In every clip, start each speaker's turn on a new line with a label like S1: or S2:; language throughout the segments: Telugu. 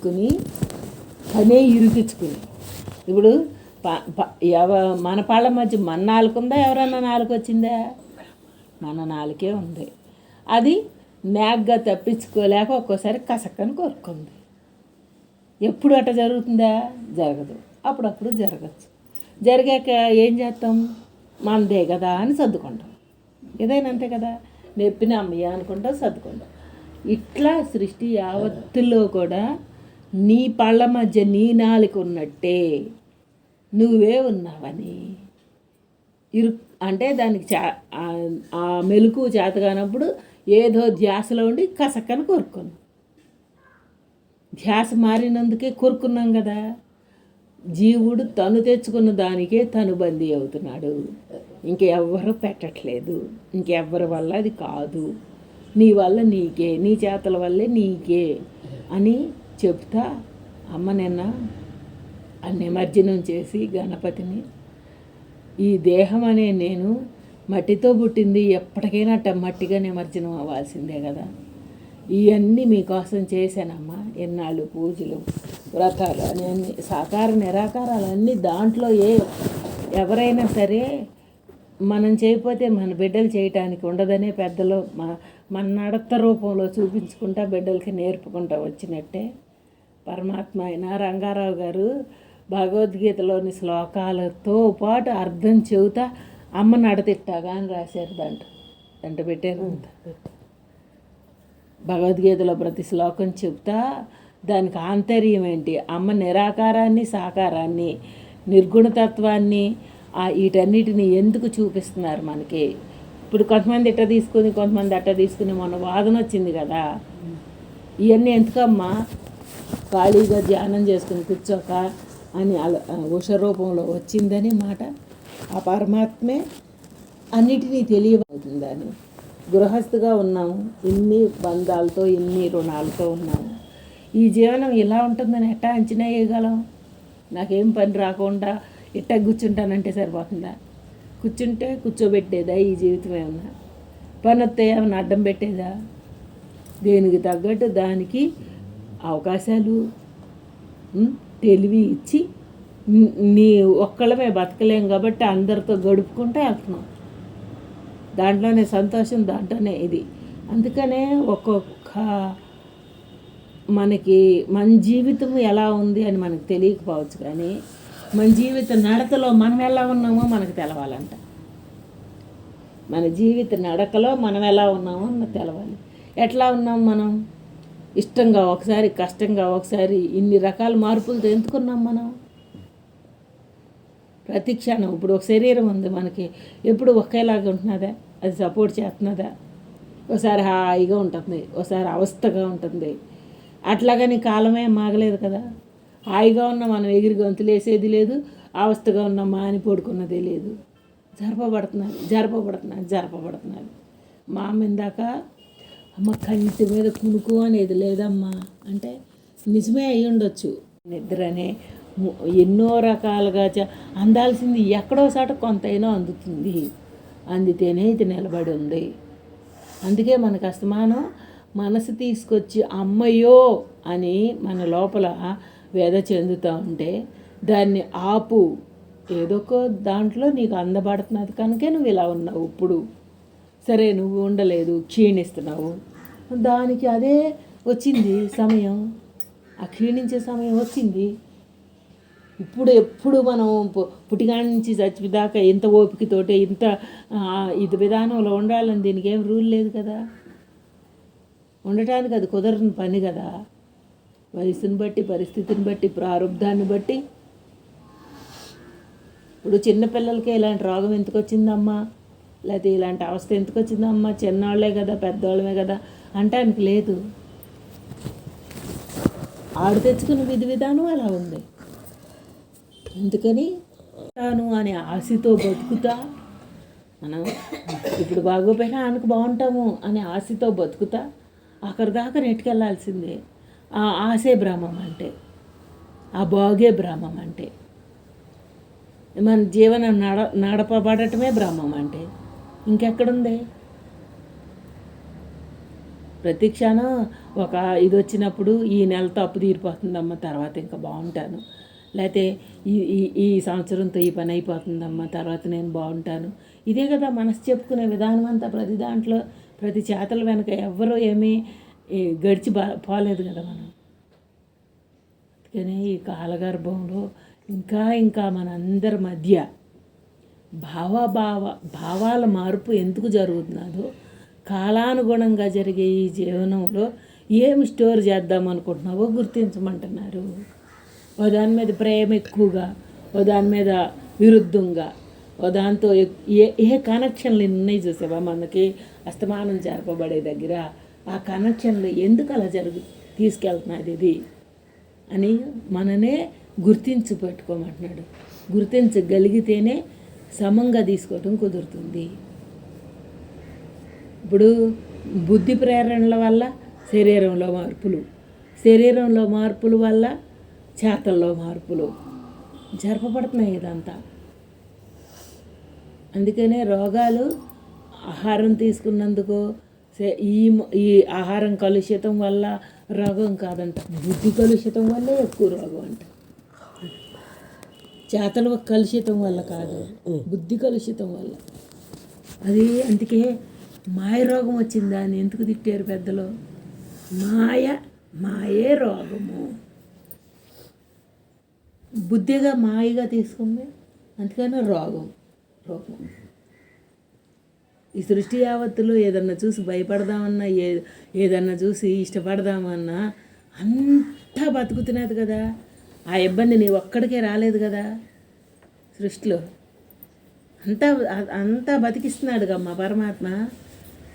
S1: ఇరుక్కొని పనే ఇరికించుకుని ఇప్పుడు మన పాళ్ళ మధ్య మన నాలుగు ఉందా, ఎవరన్నా నాలుగు వచ్చిందా? మన నాలుగే ఉంది. అది నేగ్గా తప్పించుకోలేక ఒక్కోసారి కసక్కని కోరుకుంది. ఎప్పుడు అట్ట జరుగుతుందా? జరగదు. అప్పుడప్పుడు జరగచ్చు. జరిగాక ఏం చేస్తాం? మనదే కదా అని సర్దుకుంటాం. ఏదైనా అంతే కదా, నెప్పిన అమ్మయ్య అనుకుంటాం, సర్దుకుంటాం. ఇట్లా సృష్టి యావత్తులో కూడా నీ పళ్ళ మధ్య నీ నాలుక ఉన్నట్టే నువ్వే ఉన్నావని అంటే దానికి ఆ మెలకు చేత కానప్పుడు ఏదో ధ్యాసలో ఉండి కసక్కని కోరుకున్నాం. ధ్యాస మారినందుకే కోరుకున్నాం కదా. జీవుడు తను తెచ్చుకున్న దానికే తను బందీ అవుతున్నాడు. ఇంకెవ్వరు పెట్టట్లేదు. ఇంకెవ్వరి వల్ల అది కాదు, నీ వల్ల నీకే, నీ చేతల వల్లే నీకే అని చెప్తా అమ్మ నిన్న నిమజ్జనం చేసి గణపతిని, ఈ దేహం అనే నేను మట్టితో పుట్టింది, ఎప్పటికైనా మట్టిగా నిమజ్జనం అవ్వాల్సిందే కదా. ఇవన్నీ మీకోసం చేశానమ్మా. ఎన్నాళ్ళు పూజలు వ్రతాలు అని అన్నీ సాకార నిరాకారాలు అన్నీ దాంట్లో ఎవరైనా సరే మనం చేయకపోతే మన బిడ్డలు చేయటానికి ఉండదనే పెద్దలు మన నడత రూపంలో చూపించుకుంటా బిడ్డలకి నేర్పుకుంటా వచ్చినట్టే పరమాత్మ అయిన రంగారావు గారు భగవద్గీతలోని శ్లోకాలతో పాటు అర్థం చెబుతా అమ్మ నడతిట్టాగా అని రాశారు. దంట పెట్టారు. భగవద్గీతలో ప్రతి శ్లోకం చెప్తా దానికి ఆంతర్యం ఏంటి, అమ్మ నిరాకారాన్ని, సాకారాన్ని, నిర్గుణతత్వాన్ని, వీటన్నిటిని ఎందుకు చూపిస్తున్నారు మనకి. ఇప్పుడు కొంతమంది ఇట్ట తీసుకుని కొంతమంది అట్ట తీసుకుని మొన్న వాదన వచ్చింది కదా. ఇవన్నీ ఎందుకమ్మా, ఖాళీగా ధ్యానం చేసుకుని కూర్చోక అని ఉష రూపంలో వచ్చిందని మాట. ఆ పరమాత్మే అన్నిటినీ తెలియబోతుందని. గృహస్థుగా ఉన్నాము, ఇన్ని బంధాలతో ఇన్ని రుణాలతో ఉన్నాము. ఈ జీవనం ఇలా ఉంటుందని ఎట్టా అంచనా వేయగలం? నాకేం పని రాకుండా ఇట్టా కూర్చుంటానంటే సరిపోతుందా? కూర్చుంటే కూర్చోబెట్టేదా ఈ జీవితం? ఏమన్నా పని వస్తే ఏమన్నా అడ్డం పెట్టేదా? దేనికి తగ్గట్టు దానికి అవకాశాలు తెలివి ఇచ్చి నీ ఒక్కళ్ళమే బతకలేం కాబట్టి అందరితో గడుపుకుంటే వెళ్తున్నాం. దాంట్లోనే సంతోషం, దాంట్లోనే ఇది. అందుకనే ఒక్కొక్క మనకి మన జీవితం ఎలా ఉంది అని మనకు తెలియకపోవచ్చు, కానీ మన జీవిత నడకలో మనం ఎలా ఉన్నామో మనకు తెలవాలంట. మన జీవిత నడకలో మనం ఎలా ఉన్నామో మనకు తెలవాలి. ఎట్లా ఉన్నాం మనం? ఇష్టంగా ఒకసారి, కష్టంగా ఒకసారి, ఇన్ని రకాల మార్పులతో ఎందుకున్నాం మనం? ప్రతి క్షణం ఇప్పుడు ఒక శరీరం ఉంది మనకి, ఎప్పుడు ఒకేలాగా ఉంటున్నదా? అది సపోర్ట్ చేస్తున్నదా? ఒకసారి హాయిగా ఉంటుంది, ఒకసారి అవస్థగా ఉంటుంది. అట్లాగని కాలమే మాగలేదు కదా. హాయిగా ఉన్న మనం ఎగిరి గొంతులు వేసేది లేదు, అవస్థగా ఉన్న మాని పడుకున్నదే లేదు. జరపబడుతున్నది. మా అమ్మ ఇందాక అమ్మ కంటి మీద కునుకు అనేది లేదమ్మా అంటే నిజమే అయి ఉండొచ్చు. నిద్రనే ఎన్నో రకాలుగా అందాల్సింది ఎక్కడో చోట కొంతైనా అందుతుంది. అందితేనే ఇది నిలబడి ఉంది. అందుకే మనకు అస్తమానం మనసు తీసుకొచ్చి అమ్మయ్యో అని మన లోపల వేద చెందుతూ ఉంటే దాన్ని ఆపు. ఏదో ఒక దాంట్లో నీకు అందబడుతున్నది కనుకే నువ్వు ఇలా ఉన్నావు. ఇప్పుడు సరే నువ్వు ఉండలేదు, క్షీణిస్తున్నావు, దానికి అదే వచ్చింది సమయం, ఆ క్షీణించే సమయం వచ్చింది. ఎప్పుడు మనం పుట్టిగాడి నుంచి చచ్చిదాకా ఇంత ఓపికతోటి ఇంత ఇది విధానంలో ఉండాలని దీనికి ఏం రూల్ లేదు కదా. ఉండటానికి అది కుదరని పని కదా. వయసుని బట్టి, పరిస్థితిని బట్టి, ప్రారంధాన్ని బట్టి. ఇప్పుడు చిన్నపిల్లలకే ఇలాంటి రోగం ఎందుకు వచ్చిందమ్మా, లేకపోతే ఇలాంటి అవస్థ ఎందుకు వచ్చిందమ్మా, చిన్నవాళ్లే కదా పెద్దవాళ్ళమే కదా అంటానికి లేదు. ఆడు తెచ్చుకున్న విధానం అలా ఉంది. అందుకని తాను అనే ఆశతో బతుకుతా మనం ఇప్పుడు బాగోపోయినా ఆయనకు బాగుంటాము అనే ఆశతో బతుకుతా అక్కడి దాకా నెట్టుకెళ్ళాల్సిందే. ఆ ఆశే బ్రహ్మం అంటే, ఆ బాగే బ్రహ్మం అంటే, మన జీవనం నడపబడటమే బ్రహ్మం అంటే. ఇంకెక్కడుంది? ప్రతి క్షణం ఒక ఇది వచ్చినప్పుడు ఈ నెలతో అప్పు తీరిపోతుందమ్మా, తర్వాత ఇంకా బాగుంటాను, లేకపోతే ఈ ఈ ఈ సంవత్సరంతో ఈ పని అయిపోతుందమ్మా, తర్వాత నేను బాగుంటాను. ఇదే కదా మనసు చెప్పుకునే విధానం అంతా. ప్రతి దాంట్లో ప్రతి చేతల వెనక ఎవ్వరూ ఏమీ గడిచి పోలేదు కదా మనం. అందుకని ఈ కాలగర్భంలో ఇంకా మనందరి మధ్య భావాల మార్పు ఎందుకు జరుగుతున్నదో, కాలానుగుణంగా జరిగే ఈ జీవనంలో ఏమి స్టోర్ చేద్దాం అనుకుంటున్నావో గుర్తించమంటున్నారు. ఓ దాని మీద ప్రేమ ఎక్కువగా, ఓ దాని మీద విరుద్ధంగా, ఓ దాంతో ఏ కనెక్షన్లు ఉన్నాయి చూసావా మనకి అస్తమానం జరపబడే దగ్గర, ఆ కనెక్షన్లు ఎందుకు అలా తీసుకెళ్తున్నది ఇది అని మననే గుర్తించి పెట్టుకోమంటున్నాడు. గుర్తించగలిగితేనే సమంగా తీసుకోవటం కుదురుతుంది. ఇప్పుడు బుద్ధి ప్రేరణల వల్ల శరీరంలో మార్పుల వల్ల చేతల్లో మార్పులు జరపబడుతున్నాయి ఇదంతా. అందుకనే రోగాలు ఆహారం తీసుకున్నందుకు ఈ ఆహారం కలుషితం వల్ల రోగం కాదంట, బుద్ధి కలుషితం వల్లే ఎక్కువ రోగం అంట. చేతల కలుషితం వల్ల కాదు, బుద్ధి కలుషితం వల్ల. అది అందుకే మాయ రోగం వచ్చిందా అని ఎందుకు తిట్టారు పెద్దలు? మాయే రోగము, బుద్ధిగా మాయగా తీసుకుంది, అందుకని రోగం. ఈ సృష్టి యావత్తులో ఏదన్నా చూసి భయపడదామన్నా, ఏదన్నా చూసి ఇష్టపడదామన్నా అంతా బతుకుతున్నది కదా. ఆ ఇబ్బంది నీ ఒక్కడికే రాలేదు కదా. సృష్టిలో అంతా బతికిస్తున్నాడు కమ్మా పరమాత్మ.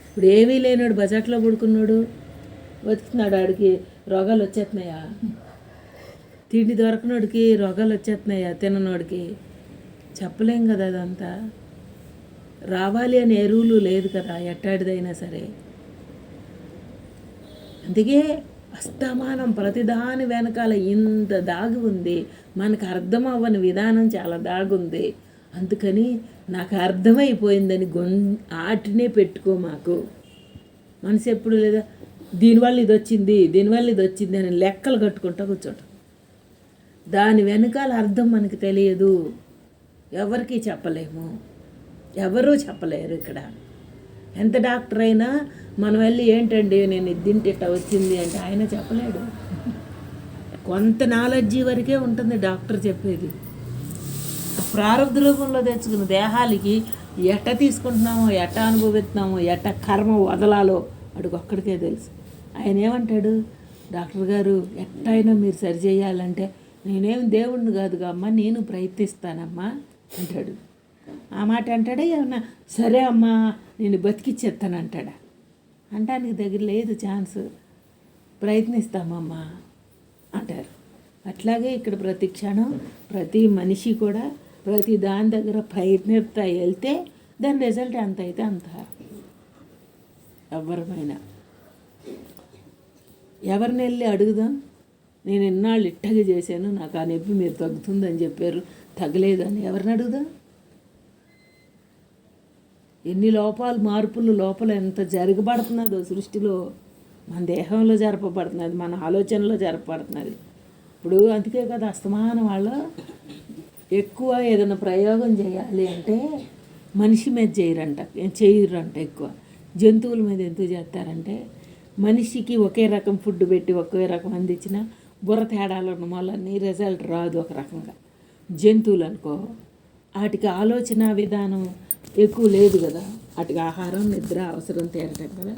S1: ఇప్పుడు ఏమీ లేనాడు, బజాట్లో పడుకున్నాడు, బతుకుతున్నాడు. ఆడికి రోగాలు వచ్చేస్తున్నాయా? తిండి దొరకనోడికి రోగాలు వచ్చేస్తున్నాయా? తిననోడికి చెప్పలేం కదా. అదంతా రావాలి అనే ఎరువులు లేదు కదా ఎట్టాడిదైనా సరే. అందుకే అస్తమానం ప్రతిదాని వెనకాల ఇంత దాగి ఉంది, మనకు అర్థం అవ్వని విధానం చాలా దాగుంది. అందుకని నాకు అర్థమైపోయిందని ఆటినే పెట్టుకో. మాకు మనసు ఎప్పుడు లేదా దీనివల్ల ఇది వచ్చింది అని లెక్కలు కట్టుకుంటా కూర్చోటం. దాని వెనకాల అర్థం మనకి తెలియదు, ఎవరికి చెప్పలేము, ఎవరూ చెప్పలేరు. ఇక్కడ ఎంత డాక్టర్ అయినా మనం వెళ్ళి ఏంటండి నేను ఇది తింటే ఇట్లా వచ్చింది అంటే ఆయన చెప్పలేడు. కొంత నాలెడ్జీ వరకే ఉంటుంది డాక్టర్ చెప్పేది. ప్రారంభ రూపంలో తెచ్చుకున్న దేహాలకి ఎట్ట తీసుకుంటున్నామో, ఎట్ట అనుభవిస్తున్నామో, ఎట్ట కర్మ వదలాలో అడుగు ఒక్కడికే తెలుసు. ఆయన ఏమంటాడు, డాక్టర్ గారు ఎట్టయినా మీరు సరి చేయాలంటే, నేనేం దేవుణ్ణి కాదుగా అమ్మ, నేను ప్రయత్నిస్తానమ్మా అంటాడు. ఆ మాట అంటాడా ఏమన్నా? సరే అమ్మా నేను బతికిచ్చేస్తాను అంటాడా? అంటానికి దగ్గర లేదు ఛాన్స్. ప్రయత్నిస్తామమ్మా అంటారు. అట్లాగే ఇక్కడ ప్రతి క్షణం ప్రతి మనిషి కూడా ప్రతి దాని దగ్గర ప్రయత్నిస్తా వెళ్తే దాని రిజల్ట్ ఎంత అయితే అంత. ఎవరిమైనా ఎవరిని వెళ్ళి అడుగుదాం, నేను ఎన్నాళ్ళు ఇట్టగా చేశాను, నాకు ఆ నొప్పి మీరు తగ్గుతుందని చెప్పారు, తగ్గలేదని ఎవరిని అడుగుదాం? ఎన్ని మార్పులు లోపల ఎంత జరగబడుతున్నదో సృష్టిలో, మన దేహంలో జరపబడుతున్నది, మన ఆలోచనలో జరపబడుతున్నది. ఇప్పుడు అందుకే కదా అస్తమానం వాళ్ళు ఎక్కువ ఏదైనా ప్రయోగం చేయాలి అంటే మనిషి మీద చేయరంట ఎక్కువ. జంతువుల మీద ఎందుకు చేస్తారంటే, మనిషికి ఒకే రకం ఫుడ్ పెట్టి ఒకే రకం అందించిన బుర్ర తేడాలు ఉన్న వల్ల రిజల్ట్ రాదు ఒక రకంగా. జంతువులు అనుకో, వాటికి ఆలోచన విధానం ఎక్కువ లేదు కదా, వాటికి ఆహారం నిద్ర అవసరం తీరటం కదా.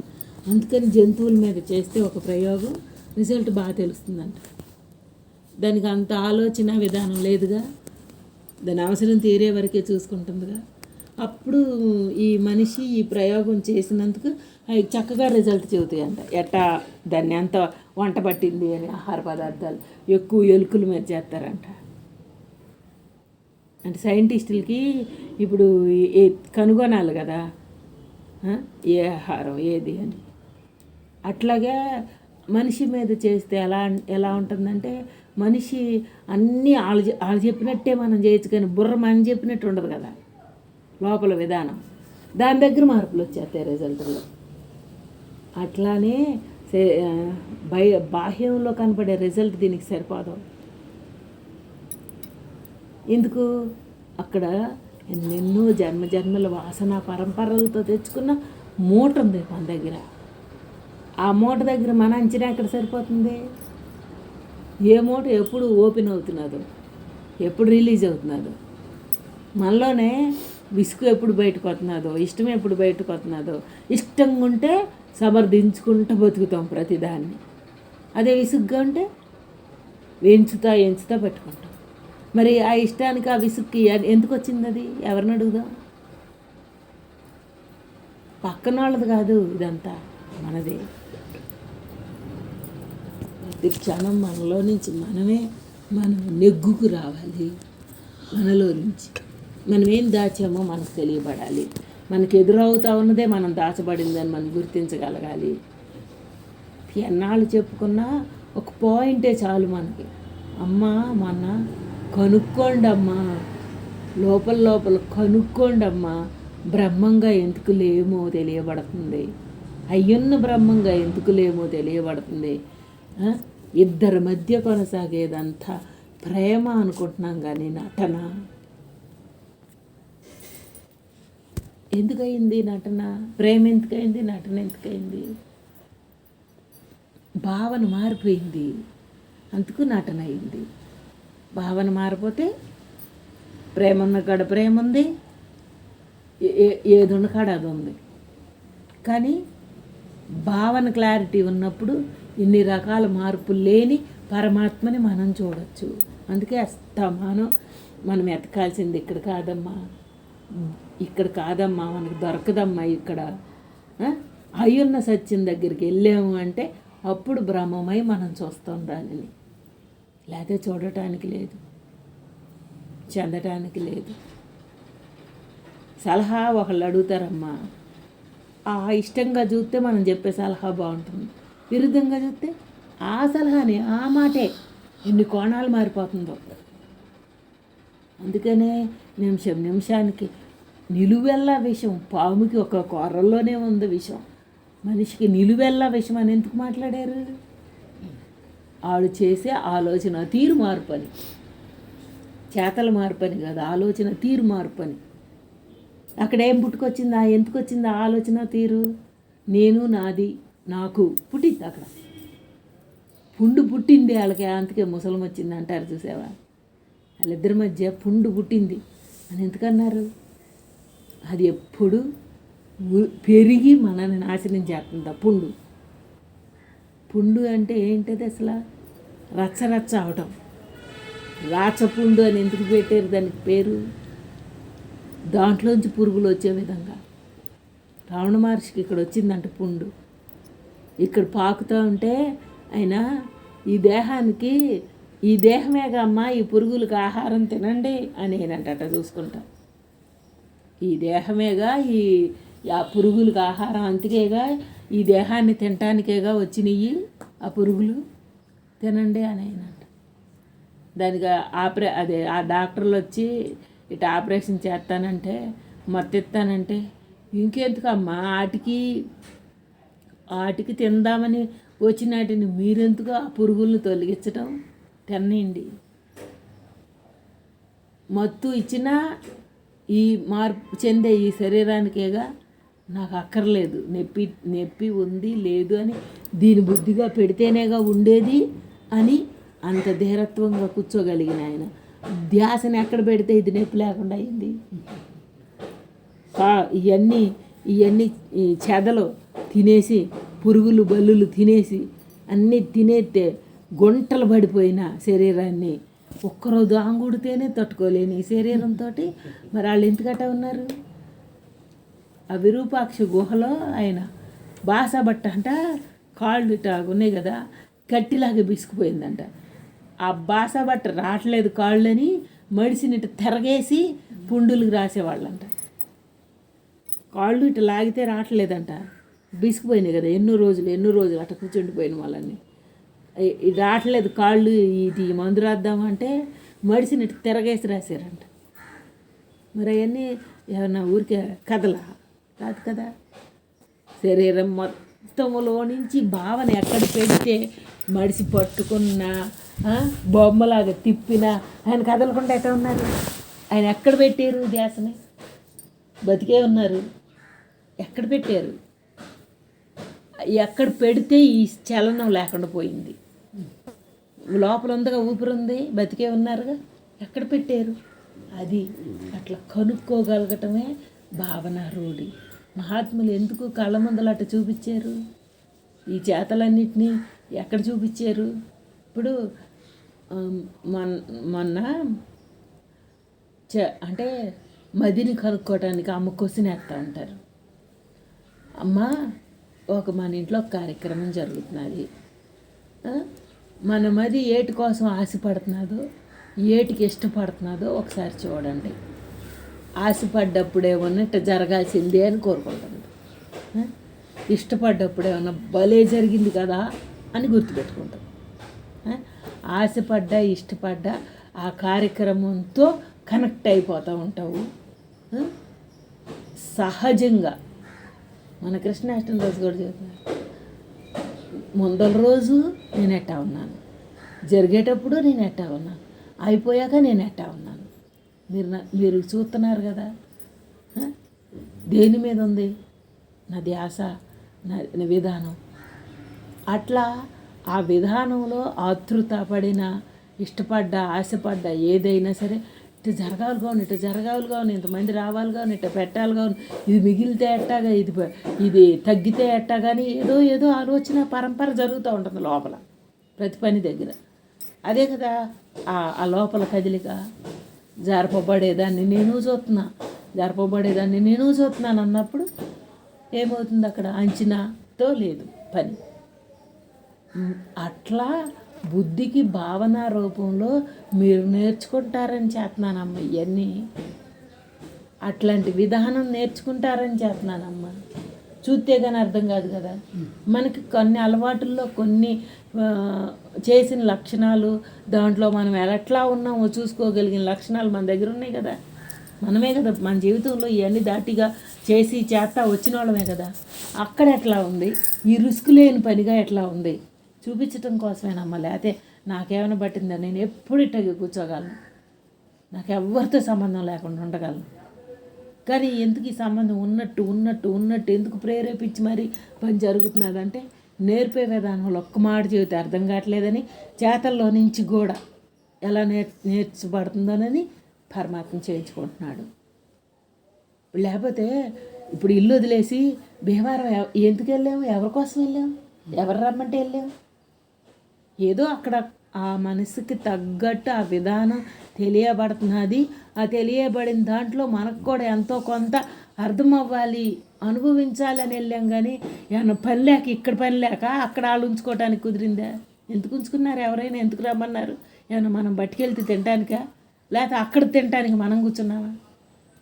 S1: అందుకని జంతువుల మీద చేస్తే ఒక ప్రయోగం రిజల్ట్ బాగా తెలుస్తుందంట. దానికి అంత ఆలోచన విధానం లేదుగా, దాని అవసరం తీరే వరకే చూసుకుంటుందిగా. అప్పుడు ఈ మనిషి ఈ ప్రయోగం చేసినందుకు అవి చక్కగా రిజల్ట్ చెబుతాయంట. ఎట్టా దాన్ని ఎంత వంట పట్టింది అని ఆహార పదార్థాలు ఎక్కువ ఎలుకల మీద చేస్తారంట. అంటే సైంటిస్టులకి ఇప్పుడు కనుగొనాలి కదా ఏ ఆహారం ఏది అని. అట్లాగే మనిషి మీద చేస్తే ఎలా ఉంటుందంటే, మనిషి అన్నీ వాళ్ళు చెప్పినట్టే మనం చేయొచ్చు, కానీ బుర్ర మనం చెప్పినట్టు ఉండదు కదా లోపల విధానం. దాని దగ్గర మార్పులు వచ్చేస్తాయి రిజల్ట్లో. అట్లానే బాహ్యంలో కనపడే రిజల్ట్ దీనికి సరిపోదు. ఎందుకు? అక్కడ ఎన్నెన్నో జన్మల వాసన పరంపరలతో తెచ్చుకున్న మూట ఉంది మన దగ్గర. ఆ మూట దగ్గర మన అంచనా ఎక్కడ సరిపోతుంది? ఏ మూట ఎప్పుడు ఓపెన్ అవుతున్నదో, ఎప్పుడు రిలీజ్ అవుతున్నదో, మనలోనే విసుగు ఎప్పుడు బయటకు వస్తున్నదో, ఇష్టం ఎప్పుడు బయటకు వస్తున్నదో. ఇష్టంగా ఉంటే సమర్థించుకుంటూ బతుకుతాం ప్రతిదాన్ని. అదే విసుగ్గా ఉంటే ఎంచుతా పెట్టుకుంటాం. మరి ఆ ఇష్టానికి ఆ విసుగ్కి ఎందుకు వచ్చింది? అది ఎవరిని అడుగుదాం? పక్కన వాళ్ళది కాదు, ఇదంతా మనదే. ప్రతి క్షణం మనలో నుంచి మనం నెగ్గుకు రావాలి. మనలో నుంచి మనం ఏం దాచామో మనకు తెలియబడాలి. మనకు ఎదురవుతా ఉన్నదే మనం దాచబడిందని మనం గుర్తించగలగాలి. ఎన్నాళ్ళు చెప్పుకున్నా ఒక పాయింటే చాలు మనకి. అమ్మా మన కనుక్కోండి అమ్మా, లోపల కనుక్కోండి అమ్మా, బ్రహ్మంగా ఎందుకు లేమో తెలియబడుతుంది. అయ్యున్న బ్రహ్మంగా ఎందుకు లేమో తెలియబడుతుంది. ఇద్దరి మధ్య కొనసాగేదంతా ప్రేమ అనుకుంటున్నాం కానీ నటన. ఎందుకయింది నటన? ప్రేమ ఎందుకయింది? నటన ఎందుకయింది? భావన మారిపోయింది, అందుకు నటన అయింది. భావన మారిపోతే ప్రేమ ఉన్న కాడ ప్రేమ ఉంది, ఏది ఉన్న కాడ అది ఉంది. కానీ భావన క్లారిటీ ఉన్నప్పుడు ఇన్ని రకాల మార్పులు లేని పరమాత్మని మనం చూడవచ్చు. అందుకే మనం ఎతకాల్సింది ఇక్కడ కాదమ్మా, మనకు దొరకదమ్మా ఇక్కడ. అయ్యున్న సత్యం దగ్గరికి వెళ్ళాము అంటే అప్పుడు బ్రహ్మమై మనం చూస్తాం దానిని. లేకపోతే చూడటానికి లేదు, చెందటానికి లేదు. సలహా ఒకళ్ళు అడుగుతారమ్మా, ఆ ఇష్టంగా చూస్తే మనం చెప్పే సలహా బాగుంటుంది. విరుద్ధంగా చూస్తే ఆ సలహాని ఆ మాటే ఎన్ని కోణాలు మారిపోతుందో. అందుకనే నిమిషానికి నిలువెల్లా విషం. పాముకి ఒక కూరల్లోనే ఉంది విషం, మనిషికి నిలువెల్లా విషం అని ఎందుకు మాట్లాడారు? ఆడు చేసే ఆలోచన తీరు మార్పని, చేతల మార్పని కాదు, ఆలోచన తీరు మార్పని. అక్కడ ఏం పుట్టుకొచ్చిందా? ఎందుకు వచ్చిందా ఆలోచన తీరు? నేను, నాది, నాకు పుట్టింది. అక్కడ పుండు పుట్టింది వాళ్ళకి, అందుకే ముసలం వచ్చింది అంటారు చూసావా? వాళ్ళిద్దరి మధ్య పుండు పుట్టింది అని ఎందుకన్నారు? అది ఎప్పుడు పెరిగి మనల్ని నాశనం చేస్తుంది. పుండు అంటే ఏంటది అసలు? రచ్చ అవటం. రాచపుండు అని ఎందుకు పెట్టారు దానికి పేరు? దాంట్లోంచి పురుగులు వచ్చే విధంగా. రావణ మహర్షికి ఇక్కడ వచ్చిందంట పుండు. ఇక్కడ పాకుతూ ఉంటే ఆయన ఈ దేహమేగా అమ్మ, ఈ పురుగులకు ఆహారం తినండి అని నేనంట చూసుకుంటా. ఈ దేహమేగా ఆ పురుగులకు ఆహారం, అంతకేగా ఈ దేహాన్ని తినటానికేగా వచ్చినాయి ఆ పురుగులు, తినండి అని అయినంట. దానికి ఆ డాక్టర్లు వచ్చి ఇటు ఆపరేషన్ చేస్తానంటే, మత్తిస్తానంటే, ఇంకెందుకమ్మా వాటికి తిందామని వచ్చినాటిని మీరెందుకు ఆ పురుగులను తొలగించడం? తినండి. మత్తు ఇచ్చినా ఈ మార్పు చెందే ఈ శరీరానికేగా, నాకు అక్కర్లేదు, నొప్పి ఉంది లేదు అని దీని బుద్ధిగా పెడితేనేగా ఉండేది అని అంత ధీరత్వంగా కూర్చోగలిగిన ఆయన ధ్యాసని ఎక్కడ పెడితే ఇది నొప్పి లేకుండా అయింది. ఇవన్నీ చెదలు తినేసి, పురుగులు బల్లులు తినేసి, అన్నీ తినేస్తే గుంటలు పడిపోయిన శరీరాన్ని ఒక్కరోజు ఆంగుడితేనే తట్టుకోలేని ఈ శరీరంతో మరి వాళ్ళు ఎందుకట్ట ఉన్నారు? ఆ విరూపాక్ష గుహలో ఆయన బాసబట్ట అంట, కాళ్ళు ఇట్లా ఉన్నాయి కదా, కట్టిలాగా బిసుకుపోయిందంట. ఆ బాసబట్ట రావట్లేదు కాళ్ళని మడిసిని ఇట్లా తిరగేసి పుండులకు రాసేవాళ్ళంట. కాళ్ళు ఇట్లా లాగితే రావట్లేదంట, బిసుకుపోయినాయి కదా, ఎన్నో రోజులు అట్లా కూర్చుండిపోయిన వాళ్ళని. రావట్లేదు కాళ్ళు, ఇది మందు రాద్దామంటే మడిసిని ఇట్లా తిరగేసి రాశారంట. మరి అవన్నీ ఏమన్నా ఊరికే కథలా? కాదు కదా. శరీరం మొత్తం రక్తములో నుంచి భావన ఎక్కడ పెడితే మడిసి పట్టుకున్న బొమ్మలాగా తిప్పిన ఆయన కదలకుండా ఎక్కడ ఉన్నారు? ఆయన ఎక్కడ పెట్టారు ధ్యాసని? బతికే ఉన్నారు. ఎక్కడ పెట్టారు? ఎక్కడ పెడితే ఈ చలనం లేకుండా పోయింది. లోపల ఉందిగా, ఊపిరి ఉంది, బతికే ఉన్నారుగా, ఎక్కడ పెట్టారు? అది అట్లా కనుక్కోగలగటమే భావన రూఢి. మహాత్ములు ఎందుకు కళ్ళ ముందలు అట్లా చూపించారు? ఈ చేతలన్నిటినీ ఎక్కడ చూపించారు? ఇప్పుడు మొన్న అంటే మదిని కనుక్కోవటానికి అమ్మ క్వశ్చన్ వేస్తూ ఉంటారు. అమ్మ, మన ఇంట్లో ఒక కార్యక్రమం జరుగుతున్నది, మన మది ఏటి కోసం ఆశపడుతున్నదో, ఏటికి ఇష్టపడుతున్నదో ఒకసారి చూడండి. ఆశపడ్డప్పుడేమన్నా ఇట్లా జరగాల్సిందే అని కోరుకుంటుంది, ఇష్టపడ్డప్పుడేమన్నా భలే జరిగింది కదా అని గుర్తుపెట్టుకుంటాం. ఆశపడ్డా ఇష్టపడ్డా ఆ కార్యక్రమంతో కనెక్ట్ అయిపోతూ ఉంటావు సహజంగా. మన కృష్ణాష్టమి రోజు కూడా చెప్తున్నారు, ముందల రోజు నేను ఎట్టా ఉన్నాను, జరిగేటప్పుడు నేను ఎట్టా ఉన్నాను, అయిపోయాక నేను ఎట్టా ఉన్నాను. మీరు చూస్తున్నారు కదా, దేని మీద ఉంది నా ధ్యాస, నా విధానం. అట్లా ఆ విధానంలో ఆతృత పడిన, ఇష్టపడ్డా, ఆశపడ్డా ఏదైనా సరే ఇటు జరగాలి కావును, ఇటు జరగాలి కావును, ఇంతమంది రావాలి కావును, ఇట్లా పెట్టాలి కావును, ఇది మిగిలితే ఎట్టాగా, ఇది తగ్గితే ఎట్టా, కానీ ఏదో ఆలోచన పరంపర జరుగుతూ ఉంటుంది లోపల ప్రతి పని దగ్గర. అదే కదా ఆ లోపల కదిలిక. జరపబడేదాన్ని నేను చూస్తున్నాను అన్నప్పుడు ఏమవుతుంది? అక్కడ అంచనాతో లేదు పని. అట్లా బుద్ధికి భావన రూపంలో మీరు నేర్చుకుంటారని చేస్తున్నానమ్మ. ఇవన్నీ అట్లాంటి విధానం నేర్చుకుంటారని చేస్తున్నానమ్మ. చూస్తే కానీ అర్థం కాదు కదా. మనకి కొన్ని అలవాటుల్లో కొన్ని చేసిన లక్షణాలు, దాంట్లో మనం ఎట్లా ఉన్నామో చూసుకోగలిగిన లక్షణాలు మన దగ్గర ఉన్నాయి కదా. మనమే కదా మన జీవితంలో ఇవన్నీ దాటిగా చేస్తా వచ్చిన వాళ్ళమే కదా. అక్కడ ఎట్లా ఉంది, ఈ రిస్క్ లేని పనిగా ఎట్లా ఉంది చూపించటం కోసమేనమ్మా. లేకపోతే నాకేమైనా పట్టిందా, నేను ఎప్పుడు ఇట్టగా కూర్చోగలను, నాకు ఎవరితో సంబంధం లేకుండా ఉండగలను. కానీ ఎందుకు ఈ సంబంధం ఉన్నట్టు ఎందుకు ప్రేరేపించి మరి పని జరుగుతున్నదంటే, నేర్పే విధానంలో ఒక్క మాట చెబితే అర్థం కావట్లేదని, చేతల్లో నుంచి కూడా ఎలా నేర్చబడుతుందోనని పరమాత్మ చేయించుకుంటున్నాడు. లేకపోతే ఇప్పుడు ఇల్లు వదిలేసి భీమవరం ఎందుకు వెళ్ళాము, ఎవరి కోసం వెళ్ళాము, ఎవరు రమ్మంటే వెళ్ళాము? ఏదో అక్కడ ఆ మనసుకి తగ్గట్టు ఆ విధానం తెలియబడుతున్నది. ఆ తెలియబడిన దాంట్లో మనకు కూడా ఎంతో కొంత అర్థం అవ్వాలి, అనుభవించాలని వెళ్ళాం. కానీ ఏమన్నా పని లేక, ఇక్కడ పని లేక అక్కడ వాళ్ళు ఉంచుకోవడానికి కుదిరిందా? ఎందుకు ఉంచుకున్నారు? ఎవరైనా ఎందుకు రమ్మన్నారు? ఏమన్నా మనం బట్టుకెళ్తే తినడానికా, లేకపోతే అక్కడ తినడానికి మనం కూర్చున్నామా?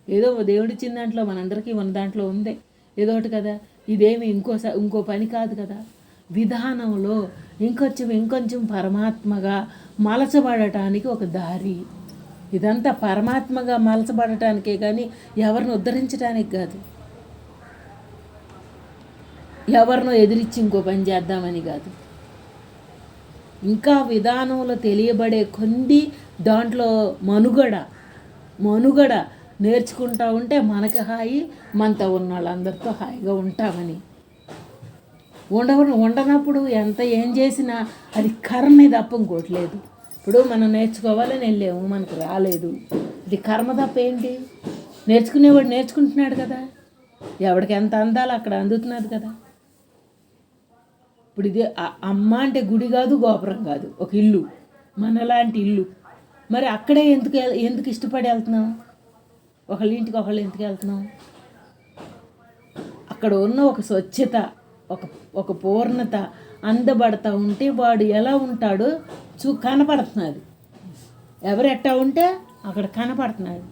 S1: ఏదో దేవుడిచ్చిన దాంట్లో మనందరికీ మన దాంట్లో ఉందే ఏదో ఒకటి కదా. ఇదేమి ఇంకో పని కాదు కదా. విధానంలో ఇంకొంచెం పరమాత్మగా మలచబడటానికి ఒక దారి. ఇదంతా పరమాత్మగా మలచబడటానికే కానీ ఎవరిని ఉద్ధరించడానికి కాదు, ఎవరినో ఎదిరించి ఇంకో పని చేద్దామని కాదు. ఇంకా విధానంలో తెలియబడే కొంది దాంట్లో మనుగడ నేర్చుకుంటూ ఉంటే మనకి హాయి, మనతో ఉన్న వాళ్ళందరితో హాయిగా ఉంటామని. ఉండనప్పుడు ఎంత ఏం చేసినా అది కర్మే తప్ప ఇంకోట్లేదు. ఇప్పుడు మనం నేర్చుకోవాలని వెళ్ళాము, మనకు రాలేదు, ఇది కర్మ తప్ప ఏంటి? నేర్చుకునేవాడు నేర్చుకుంటున్నాడు కదా, ఎవడికి ఎంత అందాలో అక్కడ అందుతున్నది కదా. ఇప్పుడు ఇది అమ్మ అంటే గుడి కాదు, గోపురం కాదు, ఒక ఇల్లు, మనలాంటి ఇల్లు. మరి అక్కడే ఎందుకు ఇష్టపడి వెళ్తున్నాం? ఒకళ్ళ ఇంటికి ఒకళ్ళు ఎందుకు వెళ్తున్నాం? అక్కడ ఉన్న ఒక స్వచ్ఛత, ఒక పూర్ణత అందబడతా ఉంటే వాడు ఎలా ఉంటాడో కనపడుతున్నది. ఎవరు ఎట్టా ఉంటే అక్కడ కనపడుతున్నది.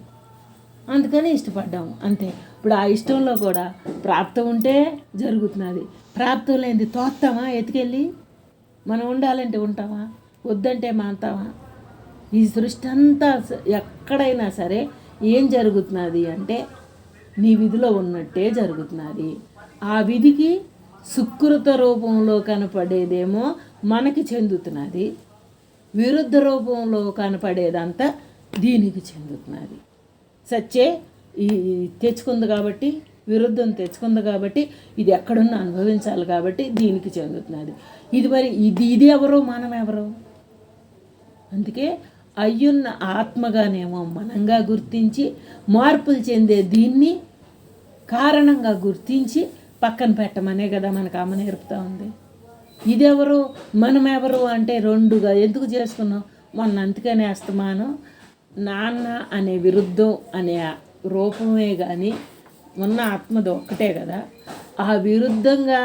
S1: అందుకని ఇష్టపడ్డాము అంతే. ఇప్పుడు ఆ ఇష్టంలో కూడా ప్రాప్తం ఉంటే జరుగుతున్నది, ప్రాప్తం లేనిది తోస్తామా ఎత్తుకెళ్ళి? మనం ఉండాలంటే ఉంటామా, వద్దంటే మాంతామా? ఈ సృష్టి అంతా ఎక్కడైనా సరే ఏం జరుగుతున్నది అంటే నీ విధిలో ఉన్నట్టే జరుగుతున్నది. ఆ విధికి సుకృత రూపంలో కనపడేదేమో మనకి చెందుతున్నది, విరుద్ధ రూపంలో కనపడేదంతా దీనికి చెందుతున్నది. సచ్చే ఈ తెచ్చుకుంది కాబట్టి, విరుద్ధం తెచ్చుకుంది కాబట్టి, ఇది ఎక్కడున్నా అనుభవించాలి కాబట్టి దీనికి చెందుతున్నది. ఇది మరి ఇది ఎవరో మనం ఎవరో? అందుకే అయ్యున్న ఆత్మగానేమో మనంగా గుర్తించి మార్పులు చెందే దీన్ని కారణంగా గుర్తించి పక్కన పెట్టమనే కదా మనకు అమ్మ నేర్పుతూ ఉంది. ఇదెవరు మనమెవరు అంటే రెండుగా ఎందుకు చేసుకున్నాం? మొన్న అందుకనే అస్తమానం నాన్న అనే విరుద్ధం అనే రూపమే కానీ ఉన్న ఆత్మది ఒక్కటే కదా. ఆ విరుద్ధంగా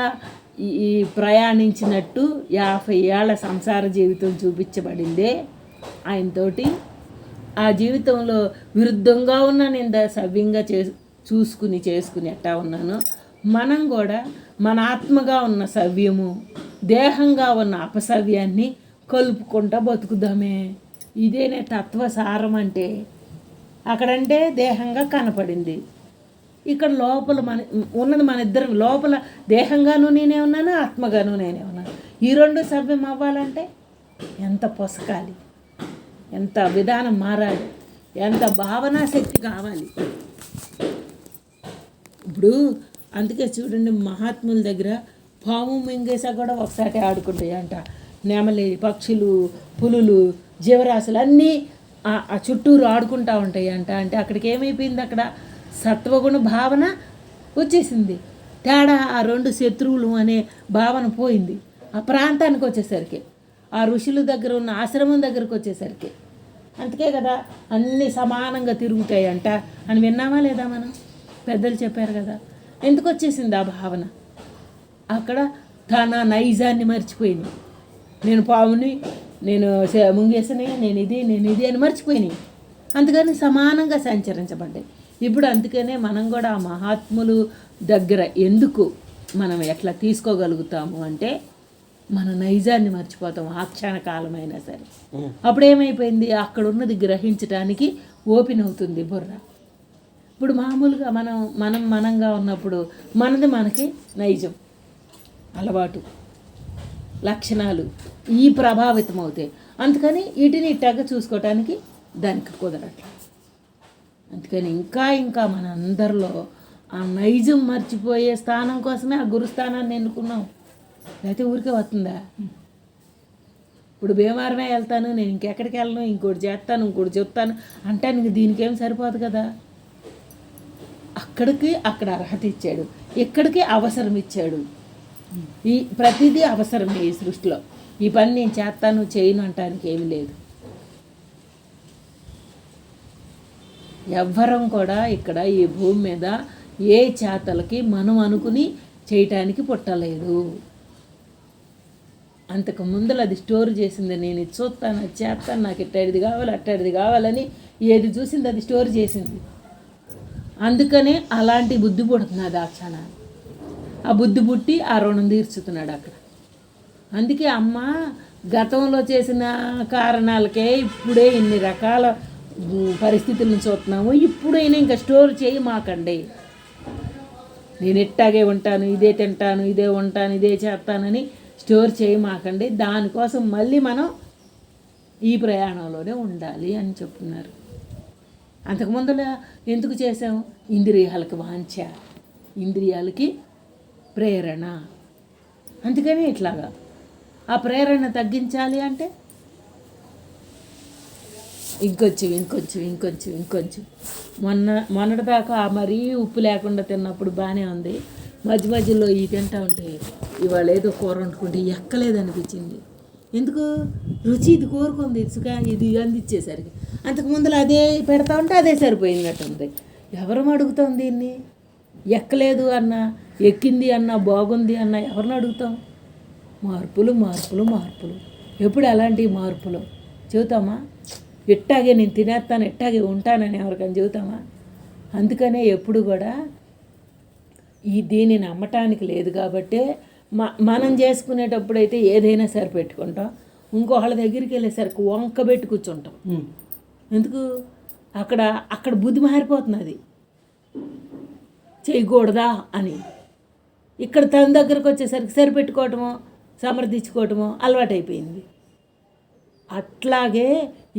S1: ఈ ప్రయాణించినట్టు 50 ఏళ్ల సంసార జీవితం చూపించబడిందే ఆయనతోటి. ఆ జీవితంలో విరుద్ధంగా ఉన్న నేను సవ్యంగా చేసుకుని ఎట్టా ఉన్నానో, మనం కూడా మన ఆత్మగా ఉన్న సవ్యము, దేహంగా ఉన్న అపసవ్యాన్ని కలుపుకుంటా బతుకుదామే. ఇదేనే తత్వసారం అంటే. అక్కడంటే దేహంగా కనపడింది, ఇక్కడ లోపల ఉన్నది మన ఇద్దరం. లోపల దేహంగాను నేనే ఉన్నాను, ఆత్మగాను నేనే ఉన్నాను. ఈ రెండు సవ్యం అవ్వాలంటే ఎంత పొసకాలి, ఎంత విధానం మారాలి, ఎంత భావనా శక్తి కావాలి. ఇప్పుడు అందుకే చూడండి, మహాత్ముల దగ్గర పాము మింగేసా కూడా ఒకసారి ఆడుకుంటాయి అంట. నెమలి, పక్షులు, పులులు, జీవరాశులు అన్నీ ఆ చుట్టూరు ఆడుకుంటూ ఉంటాయి అంట. అంటే అక్కడికి ఏమైపోయింది? అక్కడ సత్వగుణ భావన వచ్చేసింది. తేడా ఆ రెండు శత్రువులు అనే భావన పోయింది. ఆ ప్రాంతానికి వచ్చేసరికి, ఆ ఋషుల దగ్గర ఉన్న ఆశ్రమం దగ్గరకు వచ్చేసరికి. అందుకే కదా అన్నీ సమానంగా తిరుగుతాయి అంట అని విన్నామా లేదా? మనం పెద్దలు చెప్పారు కదా. ఎందుకు వచ్చేసింది ఆ భావన? అక్కడ తన నైజాన్ని మర్చిపోయింది. నేను పాముని, నేను ముంగేసని, నేను ఇది అని మర్చిపోయినాయి. అందుకని సమానంగా సంచరించబడ్డాయి. ఇప్పుడు అందుకనే మనం కూడా ఆ మహాత్ములు దగ్గర ఎందుకు మనం ఎట్లా తీసుకోగలుగుతాము అంటే, మన నైజాన్ని మర్చిపోతాం ఆ క్షణకాలమైనా సరే. అప్పుడేమైపోయింది? అక్కడ ఉన్నది గ్రహించడానికి ఓపెన్ అవుతుంది బుర్ర. ఇప్పుడు మామూలుగా మనంగా ఉన్నప్పుడు మనది మనకి నైజం, అలవాటు, లక్షణాలు ఈ ప్రభావితం అవుతాయి. అందుకని వీటిని ఇట్టాగా చూసుకోవటానికి దానికి కుదరట్లేదు. అందుకని ఇంకా మన అందరిలో ఆ నైజం మర్చిపోయే స్థానం కోసమే ఆ గురుస్థానాన్ని ఎన్నుకున్నాం. లేకపోతే ఊరికే వస్తుందా? ఇప్పుడు భీమవరమే వెళ్తాను, నేను ఇంకెక్కడికి వెళ్ళను, ఇంకోటి చేస్తాను, ఇంకోటి చెప్తాను అంటానికి దీనికేం సరిపోదు కదా. అక్కడ అర్హత ఇచ్చాడు, ఇక్కడికి అవసరం ఇచ్చాడు. ఈ ప్రతిదీ అవసరమే ఈ సృష్టిలో. ఈ పని నేను చేస్తాను చేయను అంటానికి ఏమి లేదు. ఎవ్వరం కూడా ఇక్కడ ఈ భూమి మీద ఏ చేతలకి మనం అనుకుని చేయటానికి పుట్టలేదు. అంతకు ముందర అది స్టోర్ చేసింది. నేను ఇది చూస్తాను, అది చేస్తాను, నాకు ఇట్టడిది కావాలి, అట్టడిది కావాలని ఏది చూసింది అది స్టోర్ చేసింది. అందుకనే అలాంటి బుద్ధి పుడుతున్నది ఆ క్షణాన్ని. ఆ బుద్ధి పుట్టి ఆ రుణం తీర్చుతున్నాడు అక్కడ. అందుకే అమ్మ గతంలో చేసిన కారణాలకే ఇప్పుడే ఇన్ని రకాల పరిస్థితులను చూస్తున్నాము. ఇప్పుడైనా ఇంకా స్టోర్ చేయి మాకండి, నేను ఇట్టాగే ఉంటాను, ఇదే తింటాను, ఇదే ఉంటాను, ఇదే చేస్తానని స్టోర్ చేయి మాకండి. దానికోసం మళ్ళీ మనం ఈ ప్రయాణంలోనే ఉండాలి అని చెప్తున్నారు. అంతకుముందులో ఎందుకు చేసాం? ఇంద్రియాలకు వాంఛ, ఇంద్రియాలకి ప్రేరణ. అందుకని ఇట్లాగా ఆ ప్రేరణ తగ్గించాలి అంటే ఇంకొంచెం మొన్నటిదాకా మరీ ఉప్పు లేకుండా తిన్నప్పుడు బాగానే ఉంది. మధ్యలో ఈ తింటా ఉంటే ఇవాళ ఏదో కూర వండుకుంటే ఎక్కలేదనిపించింది. ఎందుకు? రుచి ఇది కోరుకుంది, ఇసుక ఇది అందించేసరికి. అంతకుముందులో అదే పెడతా ఉంటే అదే సరిపోయినట్టుంది. ఎవరు అడుగుతాం దీన్ని? ఎక్కలేదు అన్నా, ఎక్కింది అన్నా, బాగుంది అన్నా ఎవరిని అడుగుతాం? మార్పులు. ఎప్పుడు అలాంటి మార్పులు చెబుతామా? ఎట్టాగే నేను తినేస్తాను, ఎట్టాగే ఉంటానని ఎవరికైనా చెబుతామా? అందుకనే ఎప్పుడు కూడా దీన్ని నమ్మటానికి లేదు. కాబట్టే మనం చేసుకునేటప్పుడైతే ఏదైనా సరిపెట్టుకుంటాం, ఇంకోళ్ళ దగ్గరికి వెళ్ళేసరికి వంకబెట్టి కూర్చుంటాం. ఎందుకు? అక్కడ బుద్ధి మారిపోతున్నది, చేయకూడదా అని. ఇక్కడ తన దగ్గరకు వచ్చేసరికి సరిపెట్టుకోవటమో సమర్థించుకోవటమో అలవాటైపోయింది. అట్లాగే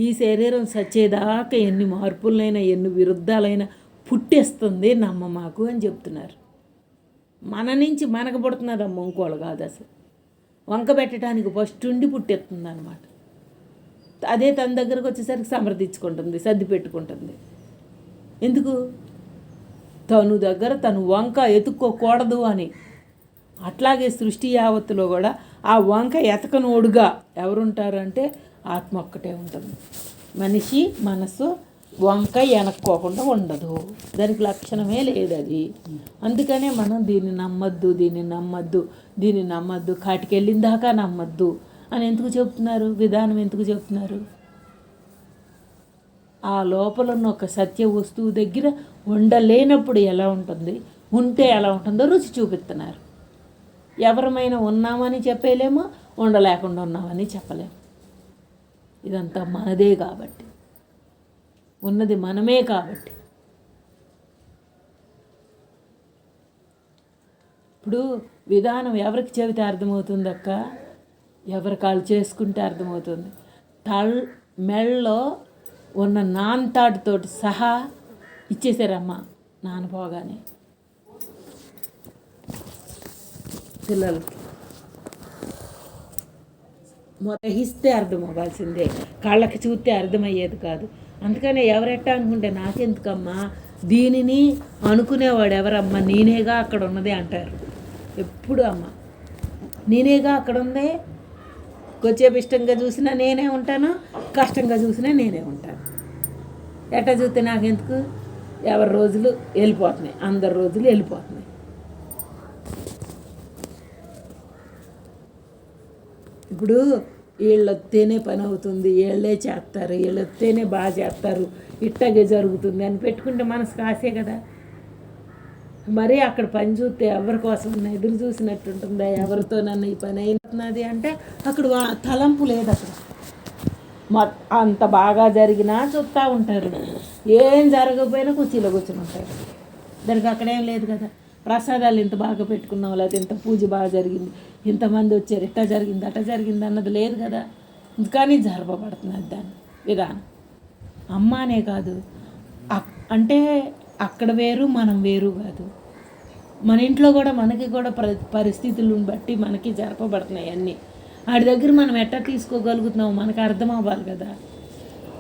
S1: ఈ శరీరం సచ్చేదాకా ఎన్ని మార్పులైనా ఎన్ని విరుద్ధాలైనా పుట్టేస్తుంది నమ్మ మాకు అని చెప్తున్నారు. మన నుంచి మనకు పుడుతున్నది అమ్మ, ఇంకోళ్ళు కాదు. అసలు వంక పెట్టడానికి ఫస్ట్ ఉండి పుట్టేస్తుంది అనమాట. అదే తన దగ్గరకు వచ్చేసరికి సమర్థించుకుంటుంది, సర్ది పెట్టుకుంటుంది. ఎందుకు? తను దగ్గర తను వంక ఎత్తుక్కోకూడదు అని. అట్లాగే సృష్టి యావత్తులో కూడా ఆ వంక ఎతకనోడుగా ఎవరుంటారంటే ఆత్మ ఒక్కటే ఉంటుంది. మనిషి మనసు వంక వెనక్కోకుండా ఉండదు, దానికి లక్షణమే లేదు అది. అందుకనే మనం దీన్ని నమ్మద్దు, దీన్ని నమ్మద్దు, దీన్ని నమ్మద్దు, కాటికెళ్ళిన దాకా నమ్మద్దు అని ఎందుకు చెప్తున్నారు? విధానం ఎందుకు చెప్తున్నారు? ఆ లోపల ఉన్న ఒక సత్య వస్తువు దగ్గర ఉండలేనప్పుడు ఎలా ఉంటుంది, ఉంటే ఎలా ఉంటుందో రుచి చూపిస్తున్నారు. ఎవరమైనా ఉన్నామని చెప్పలేమో, ఉండలేకుండా ఉన్నామని చెప్పలేము. ఇదంతా మనదే కాబట్టి, ఉన్నది మనమే కాబట్టి. ఇప్పుడు విధానం ఎవరికి చెబితే అర్థమవుతుంది అక్క? ఎవరి కాళ్ళు చేసుకుంటే అర్థమవుతుంది. మెళ్ళలో ఉన్న నాన్తాడుతోటి సహా ఇచ్చేసారమ్మ నానపోగానే పిల్లలకి. గ్రహిస్తే అర్థం అవ్వాల్సిందే, కళ్ళకి చూస్తే అర్థమయ్యేది కాదు. అందుకనే ఎవరెట్టా అనుకుంటే నాకెందుకమ్మా, దీనిని అనుకునేవాడు ఎవరమ్మా, నేనేగా అక్కడ ఉన్నది అంటారు ఎప్పుడు. అమ్మ నేనేగా అక్కడ ఉంది, కొంచెం ఇష్టంగా చూసినా నేనే ఉంటాను, కష్టంగా చూసినా నేనే ఉంటాను. ఎట్టా చూస్తే నాకెందుకు? ఎవరి రోజులు వెళ్ళిపోతున్నాయి, అందరి రోజులు వెళ్ళిపోతున్నాయి. ఇప్పుడు వీళ్ళు వస్తేనే పని అవుతుంది, వీళ్ళే చేస్తారు, వీళ్ళు వస్తేనే బాగా చేస్తారు, ఇట్టగే జరుగుతుంది అని పెట్టుకుంటే మనసుకు ఆశే కదా. మరి అక్కడ పని చూస్తే ఎవరి కోసం ఎదురు చూసినట్టు ఉంటుందా? ఎవరితో నన్ను ఈ పని అయినది అంటే అక్కడ తలంపు లేదు. అక్కడ అంత బాగా జరిగినా చూస్తూ ఉంటారు, ఏం జరగకపోయినా కుర్చీలో కూర్చుని ఉంటారు. దానికి అక్కడేం లేదు కదా. ప్రసాదాలు ఇంత బాగా పెట్టుకున్నాం, లేకపోతే ఇంత పూజ బాగా జరిగింది, ఇంతమంది వచ్చారు, ఇట్టా జరిగింది అట్టా జరిగింది అన్నది లేదు కదా. కానీ జరపబడుతున్నది దాని విధానం. అమ్మ అనే కాదు, అంటే అక్కడ వేరు మనం వేరు కాదు. మన ఇంట్లో కూడా మనకి కూడా పరిస్థితులను బట్టి మనకి జరపబడుతున్నాయి అన్నీ. వాడి దగ్గర మనం ఎట్టా తీసుకోగలుగుతున్నాము మనకు అర్థం అవ్వాలి కదా.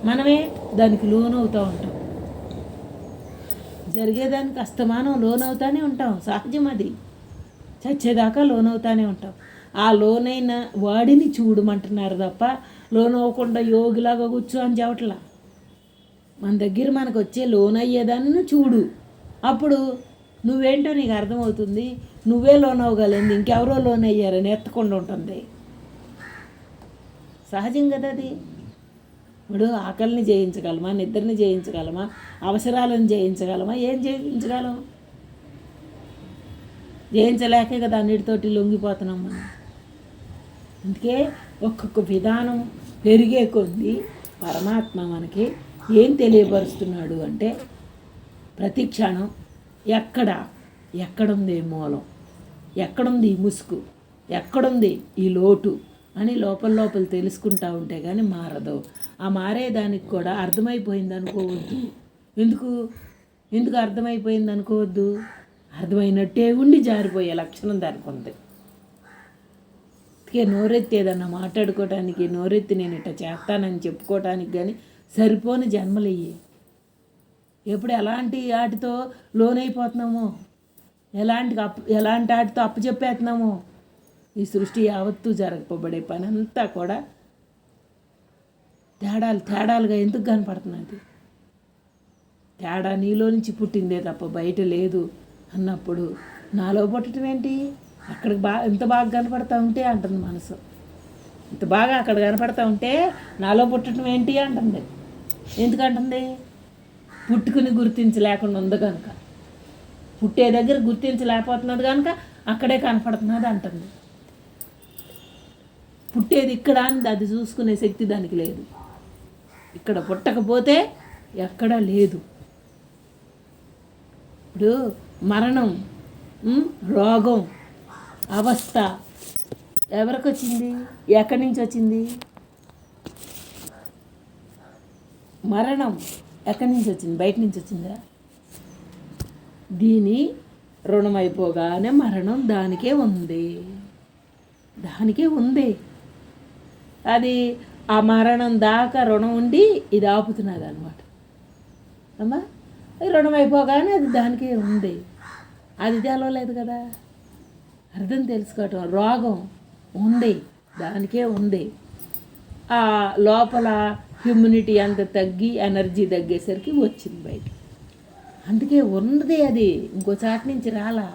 S1: మనమే దానికి లోనవుతూ ఉంటాం, జరిగేదానికి అస్తమానం లోనవుతానే ఉంటాం, సహజం అది. చచ్చేదాకా లోనవుతానే ఉంటాం. ఆ లోనైన వాడిని చూడమంటున్నారు తప్ప లోనవ్వకుండా యోగిలాగా కూర్చో అని చెప్పట్లా. మన దగ్గర మనకు వచ్చే లోన్ అయ్యేదాన్ని చూడు, అప్పుడు నువ్వేంటో నీకు అర్థమవుతుంది. నువ్వే లోన్ అవ్వగలిగింది, ఇంకెవరో లోన్ అయ్యారని ఎత్తకుండా ఉంటుంది. సహజం కదా అది. ఇప్పుడు ఆకలిని జయించగలమా, నిద్రని జయించగలమా, అవసరాలను జయించగలమా? ఏం జయించగలం? జయించలేకే కదా అన్నిటితోటి లొంగిపోతున్నాం మనం. అందుకే ఒక్కొక్క విధానం పెరిగే కొద్దీ పరమాత్మ మనకి ఏం తెలియపరుస్తున్నాడు అంటే, ప్రతి క్షణం ఎక్కడుంది మూలం, ఎక్కడుంది ఈ ముసుగు, ఎక్కడుంది ఈ లోటు అని లోపల తెలుసుకుంటా ఉంటే కానీ మారదు. ఆ మారేదానికి కూడా అర్థమైపోయింది అనుకోవద్దు. ఎందుకు అర్థమైపోయింది అనుకోవద్దు? అర్థమైనట్టే ఉండి జారిపోయే లక్షణం దానికి ఉంది. నోరెత్తి ఏదన్నా మాట్లాడుకోవటానికి, నోరెత్తి నేను ఇట్లా చేస్తానని చెప్పుకోవటానికి కానీ సరిపోని జన్మలయ్యి. ఎప్పుడు ఎలాంటి వాటితో లోనైపోతున్నామో, ఎలాంటి వాటితో అప్పచెప్పేస్తున్నామో, ఈ సృష్టి యావత్తు జరగబడే పని అంతా కూడా తేడాలుగా ఎందుకు కనపడుతున్నది? తేడా నీలో నుంచి పుట్టిందే తప్ప బయట లేదు అన్నప్పుడు నాలో పుట్టడం ఏంటి? అక్కడికి ఇంత బాగా కనపడతా ఉంటే అంటుంది మనసు, ఇంత బాగా అక్కడ కనపడతా ఉంటే నాలో పుట్టడం ఏంటి అంటుంది. ఎందుకంటుంది? పుట్టుకుని గుర్తించలేకుండా ఉంది కనుక, పుట్టే దగ్గర గుర్తించలేకపోతున్నది కనుక అక్కడే కనపడుతున్నది అంటుంది. పుట్టేది ఇక్కడ అని అది చూసుకునే శక్తి దానికి లేదు. ఇక్కడ పుట్టకపోతే ఎక్కడా లేదు. ఇప్పుడు మరణం, రోగం అవస్థ ఎవరికి వచ్చింది? ఎక్కడి నుంచి వచ్చింది? మరణం ఎక్కడి నుంచి వచ్చింది? బయట నుంచి వచ్చిందా? దీని రుణం అయిపోగానే మరణం దానికే ఉంది. అది ఆ మరణం దాకా రుణం ఉండి ఇది ఆపుతున్నది అనమాట. అమ్మా, రుణం అయిపోగానే అది దానికే ఉంది. అది తెలవలేదు కదా. అర్థం తెలుసుకోవటం. రోగం ఉంది, దానికే ఉంది. ఆ లోపల హ్యూమినిటీ అంత తగ్గి ఎనర్జీ తగ్గేసరికి వచ్చింది బయట. అందుకే ఉన్నది అది, ఇంకో చాటి నుంచి రాలా.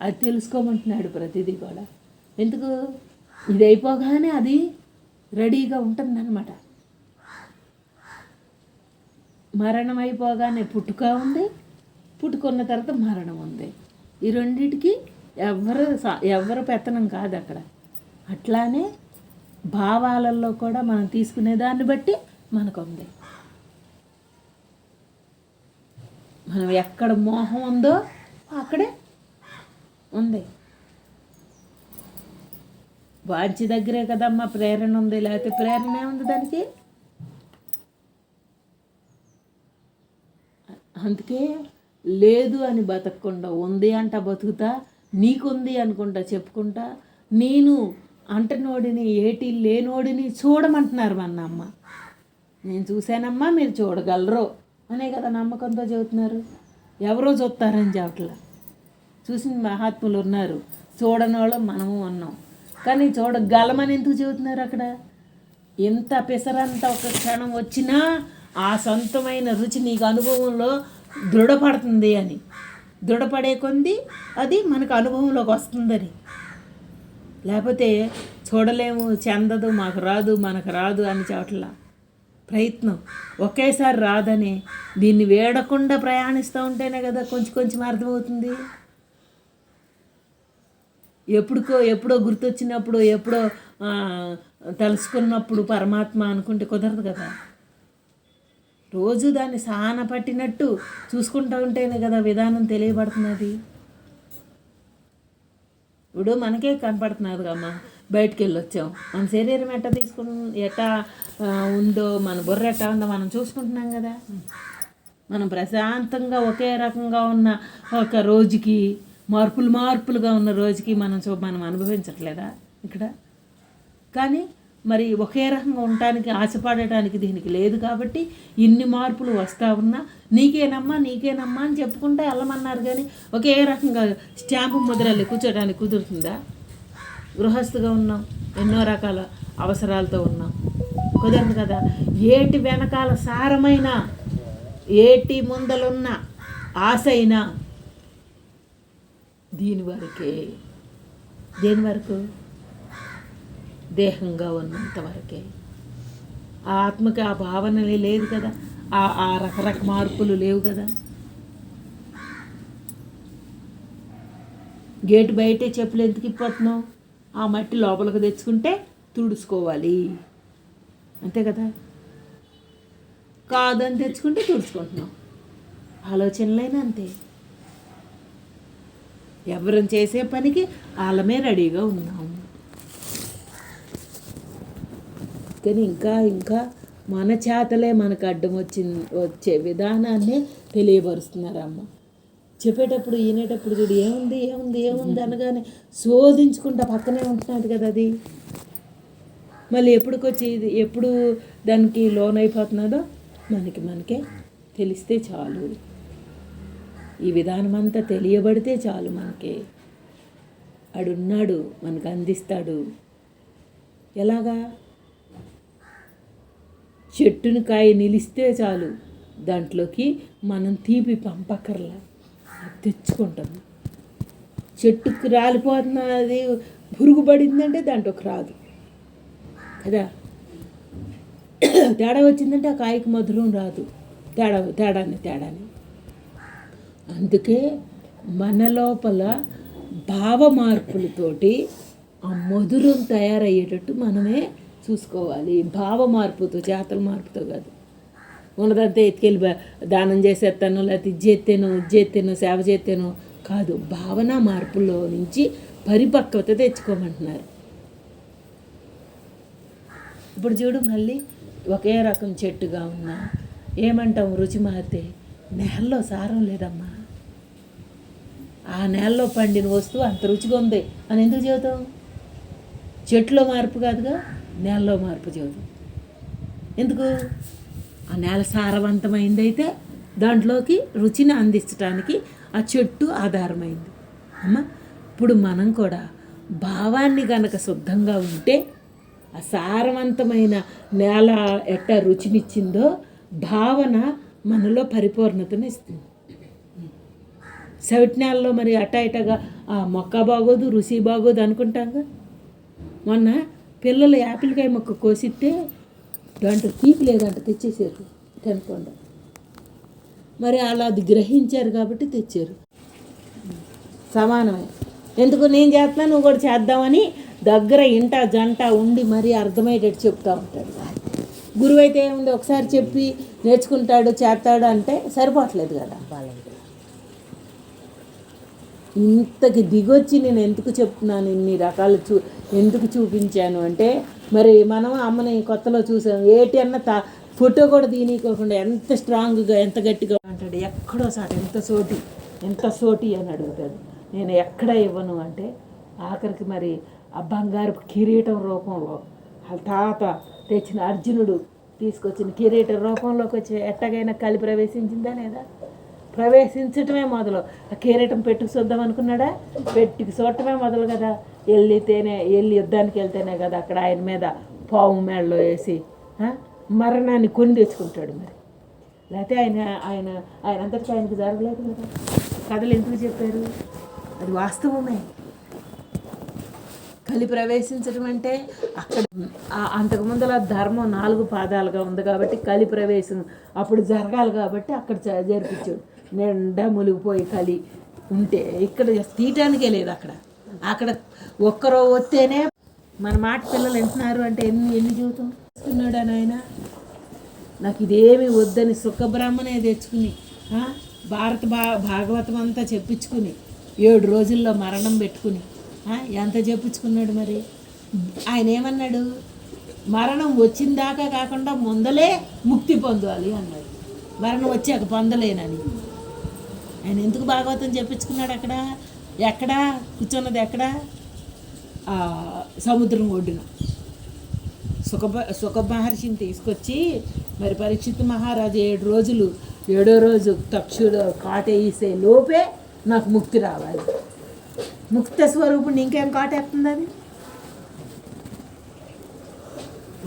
S1: అది తెలుసుకోమంటున్నాడు ప్రతిదీ కూడా. ఎందుకు? ఇది అయిపోగానే అది రెడీగా ఉంటుందన్నమాట. మరణం అయిపోగానే పుట్టుక ఉంది, పుట్టుకున్న తర్వాత మరణం ఉంది. ఈ రెండింటికి ఎవరు పెత్తనం కాదు అక్కడ. అట్లానే భావాలలో కూడా మనం తీసుకునే దాన్ని బట్టి మనకు ఉంది. మనం ఎక్కడ మోహం ఉందో అక్కడే ఉంది. వాంచి దగ్గరే కదమ్మా ప్రేరణ ఉంది, లేకపోతే ప్రేరణ ఏముంది దానికి? అందుకే లేదు అని బతకకుండా ఉంది అంట బతుకుతా, నీకుంది అనుకుంటా చెప్పుకుంటా, నేను అంటనోడిని ఏటి లేనోడిని చూడమంటున్నారు మన అమ్మ. నేను చూశానమ్మా, మీరు చూడగలరు అనే కదా నమ్మకంతో చెబుతున్నారు. ఎవరో చూస్తారని చెప్పట్లా. చూసిన మహాత్ములు ఉన్నారు, చూడని వాళ్ళు మనము ఉన్నాం. కానీ చూడగలమని ఎందుకు చెబుతున్నారు అక్కడ? ఎంత పిసరంత ఒక క్షణం వచ్చినా ఆ సొంతమైన రుచి నీకు అనుభవంలో దృఢపడుతుంది అని, దృఢపడే కొంది అది మనకు అనుభవంలోకి వస్తుందని. లేకపోతే చూడలేము, చెందదు, మాకు రాదు, మనకు రాదు అని చెప్పట్లా. ప్రయత్నం ఒకేసారి రాదని దీన్ని వేడకుండా ప్రయాణిస్తూ ఉంటేనే కదా కొంచెం కొంచెం అర్థమవుతుంది. ఎప్పుడో గుర్తొచ్చినప్పుడు, ఎప్పుడో తెలుసుకున్నప్పుడు పరమాత్మ అనుకుంటే కుదరదు కదా. రోజు దాన్ని సాన పట్టినట్టు చూసుకుంటూ ఉంటేనే కదా విధానం తెలియబడుతున్నది. ఇప్పుడు మనకే కనపడుతున్నది కమ్మా, బయటికి వెళ్ళొచ్చాం, మన శరీరం ఎట్టా ఉందో, మన బుర్ర ఎట్టా ఉందో మనం చూసుకుంటున్నాం కదా. మనం ప్రశాంతంగా ఒకే రకంగా ఉన్న ఒక రోజుకి, మార్పులుగా ఉన్న రోజుకి మనం అనుభవించట్లేదా ఇక్కడ? కానీ మరి ఒకే రకంగా ఉండటానికి, ఆశపడటానికి దీనికి లేదు కాబట్టి ఇన్ని మార్పులు వస్తూ ఉన్నా నీకేనమ్మా అని చెప్పుకుంటే వెళ్ళమన్నారు. కానీ ఒకే రకంగా స్టాంపు ముద్రలు కూర్చోడానికి కుదురుతుందా? గృహస్థుగా ఉన్నాం, ఎన్నో రకాల అవసరాలతో ఉన్నాం, కుదరదు కదా. ఏటి వెనకాల సారమైన, ఏటి ముందలున్న ఆశ అయినా దేని వరకు? దేహంగా ఉన్నంత వరకే. ఆ ఆత్మకి ఆ భావనలే లేదు కదా, ఆ రకరక మార్పులు లేవు కదా. గేటు బయటే చెప్పులు ఎందుకు ఇప్పతున్నావు? ఆ మట్టి లోపలికి తెచ్చుకుంటే తుడుచుకోవాలి, అంతే కదా. కాదని తెచ్చుకుంటే తుడుచుకుంటున్నాం. ఆలోచనలైనా అంతే. ఎవరం చేసే పనికి వాళ్ళమే రెడీగా ఉన్నాము. కానీ ఇంకా మన చేతలే మనకు అడ్డం వచ్చే విధానాన్ని తెలియపరుస్తున్నారమ్మ. చెప్పేటప్పుడు వినేటప్పుడు చూడు, ఏముంది అనగానే శోధించుకుంటా పక్కనే ఉంటున్నది కదా అది. మళ్ళీ ఎప్పుడు దానికి లోనైపోతున్నదో మనకే తెలిస్తే చాలు. ఈ విధానం అంతా తెలియబడితే చాలు. మనకి ఆడున్నాడు, మనకు అందిస్తాడు. ఎలాగా? చెట్టుని కాయ నిలిస్తే చాలు, దాంట్లోకి మనం తీపి పంపక్కర్లా, తెచ్చుకుంటాము. చెట్టుకు రాలిపోతున్నది పురుగు పడిందంటే దాంట్లోకి రాదు కదా. తేడా వచ్చిందంటే ఆ కాయకు మధురం రాదు. తేడాని. అందుకే మన లోపల భావ మార్పులతోటి ఆ మధురం తయారయ్యేటట్టు మనమే చూసుకోవాలి. భావ మార్పుతో, చేతల మార్పుతో కాదు. ఉన్నదంతా ఎత్తుకెళ్ళి దానం చేసేస్తాను, లేకపోతే ఇది చేస్తాను సేవ చేస్తాను కాదు. భావన మార్పులో నుంచి పరిపక్వత తెచ్చుకోమంటున్నారు. ఇప్పుడు చూడు, మళ్ళీ ఒకే రకం చెట్టుగా ఉన్నా ఏమంటాం, రుచి మారితే నేలలో సారం లేదమ్మా, ఆ నేలలో పండిన వస్తువు అంత రుచిగా ఉంది అని ఎందుకు చెబుతాం? చెట్టులో మార్పు కాదుగా, నేలలో మార్పు చెబుతాం. ఎందుకు? ఆ నేల సారవంతమైందైతే దాంట్లోకి రుచిని అందించడానికి ఆ చెట్టు ఆధారమైంది. అమ్మ, ఇప్పుడు మనం కూడా భావాన్ని గనక శుద్ధంగా ఉంటే ఆ సారవంతమైన నేల ఎట్ట రుచినిచ్చిందో భావన మనలో పరిపూర్ణతను ఇస్తుంది. సవిటి నేలలో మరి ఇటగా ఆ మొక్క బాగోదు, రుచి బాగోదు అనుకుంటాంగా. మొన్న పిల్లలు యాపిల్కాయ మొక్క కోసిస్తే దాంట్లో తీపి లేదంట, తెచ్చేసారు తినకుండా. మరి అలా అది గ్రహించారు కాబట్టి తెచ్చారు. సమానమే. ఎందుకు నేను చేస్తున్నా నువ్వు కూడా చేద్దామని దగ్గర ఇంట జంట ఉండి మరీ అర్థమయ్యేటట్టు చెప్తూ ఉంటాడు. గురువు అయితే ఏముంది, ఒకసారి చెప్పి నేర్చుకుంటాడు చేస్తాడు అంటే సరిపోవట్లేదు కదా. ఇంతకి దిగొచ్చి నేను ఎందుకు చెప్తున్నాను, ఇన్ని రకాలు ఎందుకు చూపించాను అంటే, మరి మనం అమ్మని కొత్తలో చూసాం, ఏటి అన్న ఫోటో కూడా తీయకోకుండా ఎంత స్ట్రాంగ్గా ఎంత గట్టిగా అంటాడు. ఎక్కడో సాట ఎంత సోటి అని అడుగుతాడు. నేను ఎక్కడ ఇవ్వను అంటే ఆఖరికి మరి ఆ బంగారు కిరీటం రూపంలో వాళ్ళ తాత తెచ్చిన అర్జునుడు తీసుకొచ్చిన కిరీటం రూపంలోకి వచ్చి ఎట్టగైనా కలి ప్రవేశించిందా లేదా? ప్రవేశించటమే మొదలు. ఆ కిరీటం పెట్టుకు చూద్దాం అనుకున్నాడా? పెట్టుకు చూడటమే మొదలు కదా. వెళ్ళి యుద్ధానికి వెళ్తేనే కదా అక్కడ ఆయన మీద పావు మేడలో వేసి మరణాన్ని కొని తెచ్చుకుంటాడు. మరి లేకపోతే ఆయన అంతటికీ ఆయనకు జరగలేదు కదా. కథలు ఎందుకు చెప్పారు? అది వాస్తవమే. కలి ప్రవేశించడం అంటే అక్కడ అంతకుముందల ధర్మం 4 పాదాలుగా ఉంది కాబట్టి కలి ప్రవేశం అప్పుడు జరగాలి కాబట్టి అక్కడ జరిపించాడు. నిండా మునిగిపోయి కలి ఉంటే ఇక్కడ తీయటానికే లేదు. అక్కడ ఒక్కరో వస్తేనే మన మాట పిల్లలు వింటున్నారు అంటే ఎన్ని జీవితం వస్తున్నాడు అని ఆయన. నాకు ఇదేమి వద్దని సుఖబ్రహ్మనే తెచ్చుకుని భాగవతం అంతా చెప్పించుకుని 7 రోజుల్లో మరణం పెట్టుకుని ఎంత చెప్పించుకున్నాడు. మరి ఆయన ఏమన్నాడు? మరణం వచ్చిన దాకా కాకుండా ముందలే ముక్తి పొందాలి అన్నాడు. మరణం వచ్చాక పొందలేనని ఆయన ఎందుకు భాగవతం చెప్పించుకున్నాడు? ఎక్కడ కూర్చున్నది? సముద్రం ఒడ్డున సుఖ మహర్షిని తీసుకొచ్చి మరి పరీక్షిత్ మహారాజు 7 రోజులు 7వ రోజు తక్షుడు కాటేసే లోపే నాకు ముక్తి రావాలి. ముక్త స్వరూపుని ఇంకేం కాటేస్తుంది? అది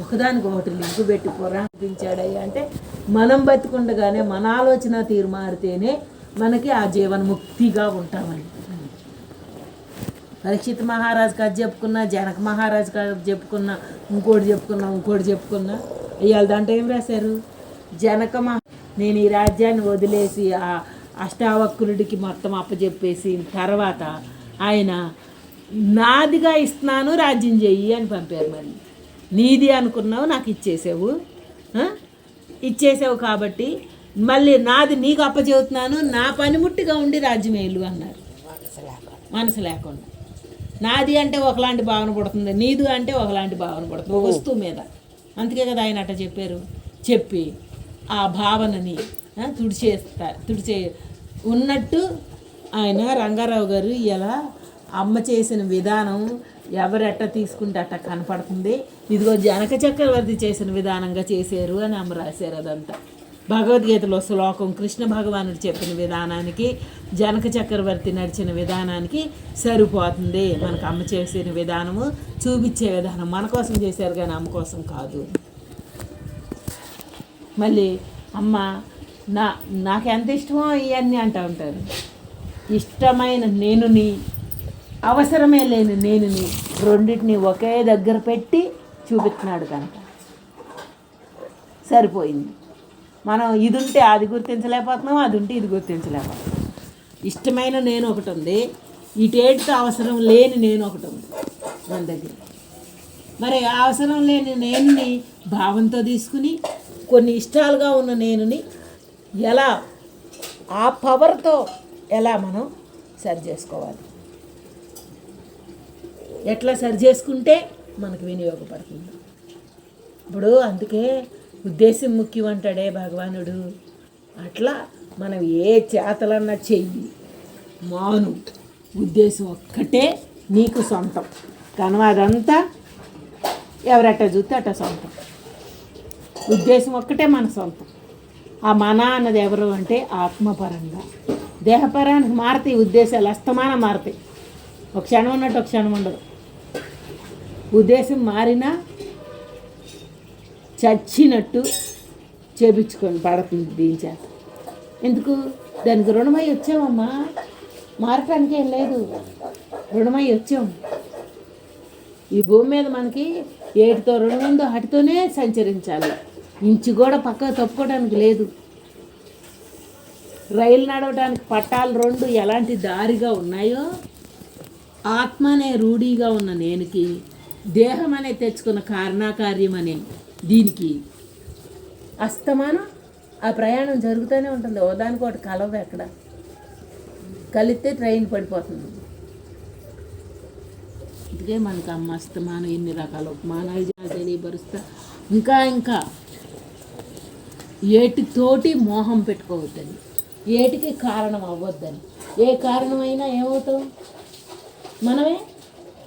S1: ఒకదానికి ఒకటి లింకు పెట్టి పురాణించాడయ్యా అంటే మనం బతికుండగానే మన ఆలోచన తీరు మారితేనే మనకి ఆ జీవన ముక్తిగా ఉంటామని. పరీక్షిత్ మహారాజుకి అది చెప్పుకున్నా, జనక మహారాజుకి అది చెప్పుకున్నా, ఇంకోటి చెప్పుకున్నా ఇవాళ దాంట్లో ఏం రాశారు? నేను ఈ రాజ్యాన్ని వదిలేసి ఆ అష్టావక్రుడికి మొత్తం అప్పచెప్పేసి తర్వాత ఆయన నాదిగా ఇస్తున్నాను రాజ్యం చెయ్యి అని పంపారు. మరి నీది అనుకున్నావు, నాకు ఇచ్చేసావు కాబట్టి మళ్ళీ నాది నీకు అప్పచెబుతున్నాను, నా పనిముట్టిగా ఉండి రాజ్యం వేలు అన్నారు. మనసు లేకుండా నాది అంటే ఒకలాంటి భావన పడుతుంది, నీదు అంటే ఒకలాంటి భావన పడుతుంది వస్తువు మీద. అందుకే కదా ఆయన అట్ట చెప్పారు. చెప్పి ఆ భావనని తుడిచే ఉన్నట్టు ఆయన రంగారావు గారు ఇలా అమ్మ చేసిన విధానం ఎవరెట్ట తీసుకుంటే అట్ట కనపడుతుంది. ఇదిగో జనక చక్రవర్తి చేసిన విధానంగా చేశారు అని అమ్మ రాశారు. అదంతా భగవద్గీతలో శ్లోకం కృష్ణ భగవానుడు చెప్పిన విధానానికి జనక చక్రవర్తి నడిచిన విధానానికి సరిపోతుంది. మనకు అమ్మ చేసిన విధానము చూపించే విధానం మన కోసం చేశారు కానీ అమ్మ కోసం కాదు. మళ్ళీ అమ్మ నాకు ఎంత ఇష్టమో ఇవన్నీ అంటూ ఉంటారు. ఇష్టమైన నేనుని, అవసరమే లేని నేనుని రెండింటిని ఒకే దగ్గర పెట్టి చూపిస్తున్నాడు కనుక సరిపోయింది. మనం ఇది ఉంటే అది గుర్తించలేకపోతున్నాం, అది ఉంటే ఇది గుర్తించలేకపోతున్నాం. ఇష్టమైన నేను ఒకటి ఉంది, ఇటేటితో అవసరం లేని నేను ఒకటి ఉంది మన దగ్గర. మరి అవసరం లేని నేనుని భావంతో తీసుకుని కొన్ని ఇష్టాలుగా ఉన్న నేనుని ఎలా ఆ పవర్తో ఎలా మనం సరి చేసుకోవాలి. ఎట్లా సరి చేసుకుంటే మనకు వినియోగపడుతుంది. ఇప్పుడు అందుకే ఉద్దేశం ముఖ్యం అంటాడే భగవానుడు. అట్లా మనం ఏ చేతలన్నా చెయ్యి, మాను, ఉద్దేశం ఒక్కటే నీకు సొంతం. కానీ అదంతా ఎవరట్ట చూస్తే అట్ట సొంతం. ఉద్దేశం ఒక్కటే మన సొంతం. ఆ మన అన్నది ఎవరు అంటే ఆత్మపరంగా. దేహపరానికి మారుతాయి ఉద్దేశాలు, అస్తమానం మారుతాయి. ఒక క్షణం ఉన్నట్టు ఒక క్షణం ఉండదు. ఉద్దేశం మారినా చచ్చినట్టు చేపించుకొని పడుతుంది దీని చేత. ఎందుకు? దానికి రుణమై వచ్చామమ్మా, మారటానికి ఏం లేదు, రుణమై వచ్చాం. ఈ భూమి మీద మనకి ఏటితో రుణం ఉందో వాటితోనే సంచరించాలి. ఇంచు కూడా పక్కకు తప్పుకోవడానికి లేదు. రైలు నడవడానికి పట్టాలు 2 ఎలాంటి దారిగా ఉన్నాయో, ఆత్మ అనే రూఢీగా ఉన్న నేనుకి, దేహం అనే తెచ్చుకున్న కారణాకార్యం అనే దీనికి అస్తమానం ఆ ప్రయాణం జరుగుతూనే ఉంటుంది. ఓదానికి ఒకటి కలవ, ఎక్కడ కలిస్తే ట్రైన్ పడిపోతుంది. అందుకే మనకు అమ్మ అస్తమానం ఎన్ని రకాల ఉపమానాలు తెలియపరుస్తా. ఇంకా ఇంకా ఏటితోటి మోహం పెట్టుకోవద్దని, ఏటికి కారణం అవ్వద్దని. ఏ కారణమైనా ఏమవుతాం? మనమే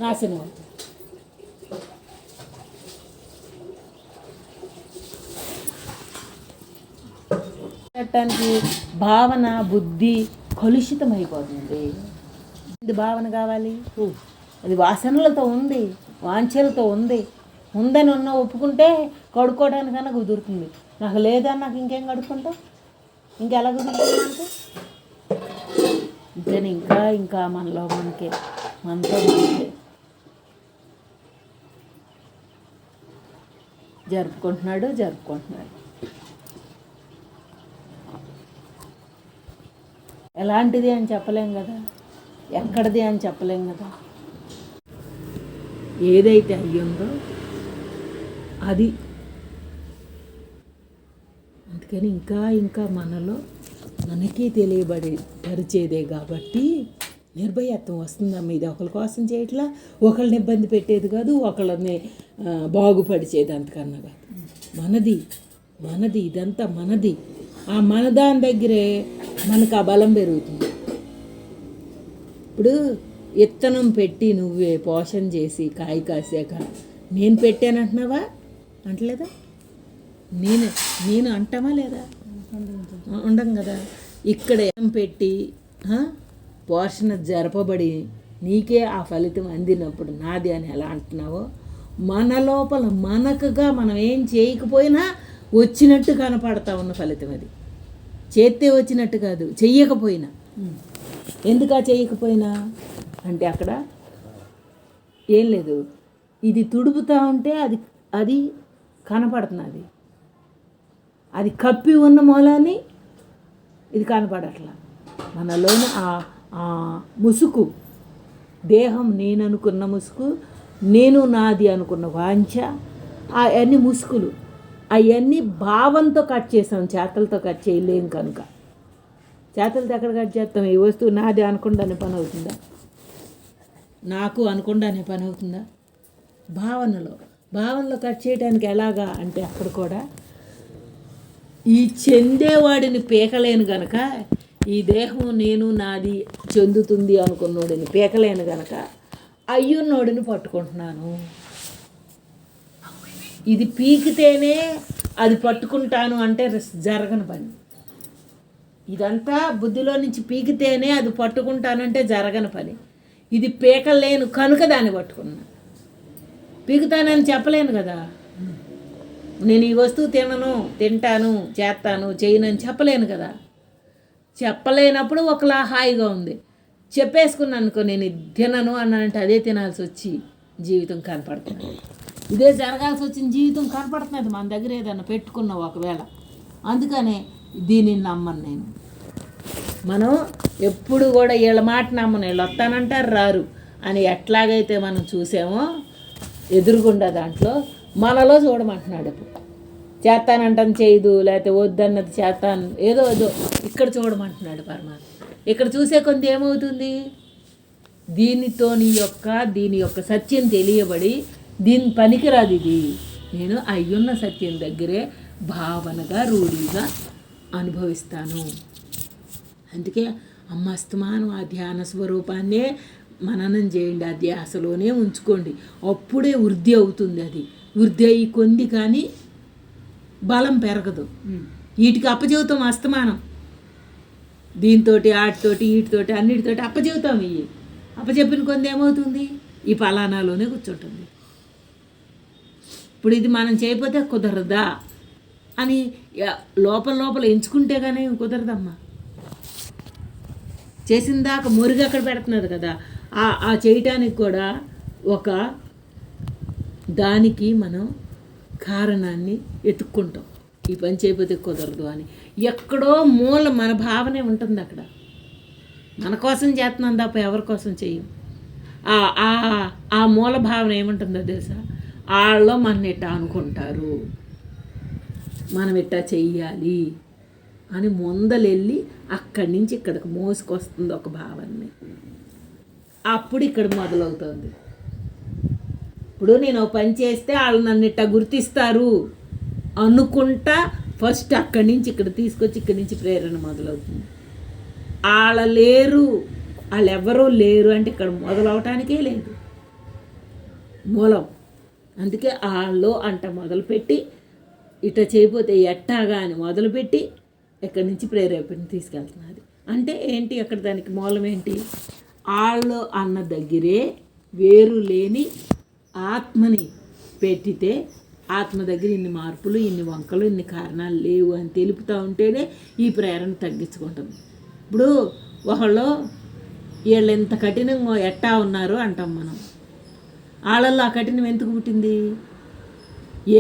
S1: నాశనం అవుతాం. చట్టానికి భావన బుద్ధి కలుషితం అయిపోతుంది. ఇది భావన కావాలి, అది వాసనలతో ఉంది, వాంఛలతో ఉంది. ఉందని ఒప్పుకుంటే కడుక్కోవడానికన్నా కుదురుతుంది. నాకు లేదా, నాకు ఇంకేం కడుక్కుంటాం, ఇంకెలా కుదురుతుంది మనకు? ఇంకని ఇంకా ఇంకా మనలో మనకే మనతో మనకే జరుపుకుంటున్నాడు. ఎలాంటిది అని చెప్పలేం కదా, ఎక్కడిది అని చెప్పలేం కదా. ఏదైతే అయ్యిందో అది. అందుకని ఇంకా ఇంకా మనలో మనకి పరిచేదే కాబట్టి నిర్భయత్వం వస్తుందమ్మ. ఇది ఒకరి కోసం చేయట్లా, ఒకళ్ళని ఇబ్బంది పెట్టేది కాదు, ఒకళ్ళని బాగుపడిచేది అంతకన్నా కాదు. మనది ఇదంతా మనది. ఆ మనదాని దగ్గరే మనకు ఆ బలం పెరుగుతుంది. ఇప్పుడు విత్తనం పెట్టి నువ్వే పోషణ చేసి కాయ కాసాక నేను పెట్టానంటున్నావా? అంటలేదా? నేను అంటామా లేదా? ఉండం కదా. ఇక్కడ ఏం పెట్టి పోషణ జరపబడి నీకే ఆ ఫలితం అందినప్పుడు నాది అని ఎలా అంటున్నావో, మన లోపల మనకుగా మనం ఏం చేయకపోయినా వచ్చినట్టు కనపడతా ఉన్న ఫలితం అది. చేస్తే వచ్చినట్టు కాదు, చెయ్యకపోయినా. ఎందుకా చేయకపోయినా అంటే అక్కడ ఏం లేదు. ఇది తుడుపుతూ ఉంటే అది కనపడుతున్నది. అది కప్పి ఉన్న మూలాన్ని ఇది కనపడట్లా. మనలోని ఆ ముసుగు, దేహం నేను అనుకున్న ముసుగు, నేను నాది అనుకున్న వాంఛ, అవన్నీ ముసుగులు. అవన్నీ భావంతో కట్ చేసాం, చేతలతో కట్ చేయలేం. కనుక చేతలతో ఎక్కడ కట్ చేస్తాం? ఈ వస్తువు నాది అనుకుండానే పని అవుతుందా? నాకు అనుకుండానే పని అవుతుందా? భావనలో కట్ చేయడానికి ఎలాగా అంటే అక్కడ కూడా ఈ చెందేవాడిని పీకలేను గనక, ఈ దేహం నేను నాది చెందుతుంది అనుకున్నోడిని పీకలేను గనక అయ్యున్నోడిని పట్టుకుంటున్నాను. ఇది పీకితేనే అది పట్టుకుంటాను అంటే జరగని పని. ఇదంతా బుద్ధిలో నుంచి పీకితేనే అది పట్టుకుంటానంటే జరగని పని. ఇది పీకలేను కనుక దాన్ని పట్టుకున్నా. పీకుతానని చెప్పలేను కదా. నేను ఈ వస్తువు తింటాను, చేస్తాను, చేయనని చెప్పలేను కదా. చెప్పలేనప్పుడు ఒకలా హాయిగా ఉంది. చెప్పేసుకున్నాను అనుకో, నేను తినను అన్నానంటే అదే తినాల్సి వచ్చి జీవితం కనపడుతుంది. ఇదే జరగాల్సి వచ్చిన జీవితం కనపడుతున్నది మన దగ్గర ఏదన్నా పెట్టుకున్నావు ఒకవేళ. అందుకనే దీనిని నమ్మను నేను. మనం ఎప్పుడు కూడా వీళ్ళ మాట నమ్మను, వీళ్ళు వస్తానంటారు రారు అని ఎట్లాగైతే మనం చూసామో ఎదురుగుండా దాంట్లో మనలో చూడమంటున్నాడు. ఇప్పుడు చేస్తానంటాను చేయదు, లేకపోతే వద్దన్నది చేస్తాను, ఏదో ఇక్కడ చూడమంటున్నాడు పరమాత్మ. ఇక్కడ చూసే కొంత ఏమవుతుంది? దీని యొక్క సత్యం తెలియబడి దీని పనికిరాదు ఇది. నేను అయ్యున్న సత్యం దగ్గరే భావనగా రూఢిగా అనుభవిస్తాను. అందుకే అమ్మ అస్తమానం ఆ ధ్యాన స్వరూపాన్నే మననం చేయండి, ఆ ధ్యాసలోనే ఉంచుకోండి. అప్పుడే వృద్ధి అవుతుంది. అది వృద్ధి అయ్యి కొంది కానీ బలం పెరగదు. వీటికి అప్పచెబుతాం అస్తమానం, దీంతో వాటితోటి వీటితోటి అన్నిటితోటి అప్పచెబుతాం. ఇవి అప్పచెప్పిన కొంది ఏమవుతుంది, ఈ పలానాలోనే కూర్చుంటుంది. ఇప్పుడు ఇది మనం చేయకపోతే కుదరదా అని లోపల ఎంచుకుంటే కానీ కుదరదమ్మా. చేసిన దాకా మురుగు అక్కడ పెడుతున్నారు కదా, ఆ చేయటానికి కూడా ఒక దానికి మనం కారణాన్ని ఎత్తుక్కుంటాం. ఈ పని చేయకపోతే కుదరదు అని ఎక్కడో మూల మన భావనే ఉంటుంది. అక్కడ మన కోసం చేస్తున్నాం తప్ప ఎవరి కోసం చెయ్యం. ఆ మూల భావన ఏముంటుందో తెలుసా, వాళ్ళలో మన ఇట్టా అనుకుంటారు, మనం ఇట్టా చెయ్యాలి అని ముందలెళ్ళి అక్కడి నుంచి ఇక్కడికి మోసుకొస్తుంది ఒక భావనని. అప్పుడు ఇక్కడ మొదలవుతుంది. ఇప్పుడు నేను పని చేస్తే వాళ్ళు నన్ను ఇట్టా గుర్తిస్తారు అనుకుంటా ఫస్ట్ అక్కడి నుంచి ఇక్కడ తీసుకొచ్చి ఇక్కడి నుంచి ప్రేరణ మొదలవుతుంది. వాళ్ళు ఎవరూ లేరు అంటే ఇక్కడ మొదలవటానికే లేదు మూలం. అందుకే వాళ్ళు అంట మొదలుపెట్టి ఇట చేయకపోతే ఎట్టాగా అని మొదలుపెట్టి ఎక్కడి నుంచి ప్రేరేపణ తీసుకెళ్తున్నది. అంటే ఏంటి, అక్కడ దానికి మూలం ఏంటి, వాళ్ళు అన్న దగ్గరే వేరు లేని ఆత్మని పెట్టితే ఆత్మ దగ్గర ఇన్ని మార్పులు, ఇన్ని వంకలు, ఇన్ని కారణాలు లేవు అని తెలుపుతూ ఉంటేనే ఈ ప్రేరణ తగ్గించుకుంటుంది. ఇప్పుడు ఒకళ్ళు వీళ్ళు ఎంత కఠినంగా ఎట్టా ఉన్నారు అంటాం మనం. వాళ్ళల్లో ఆ కఠినం ఎందుకు పుట్టింది,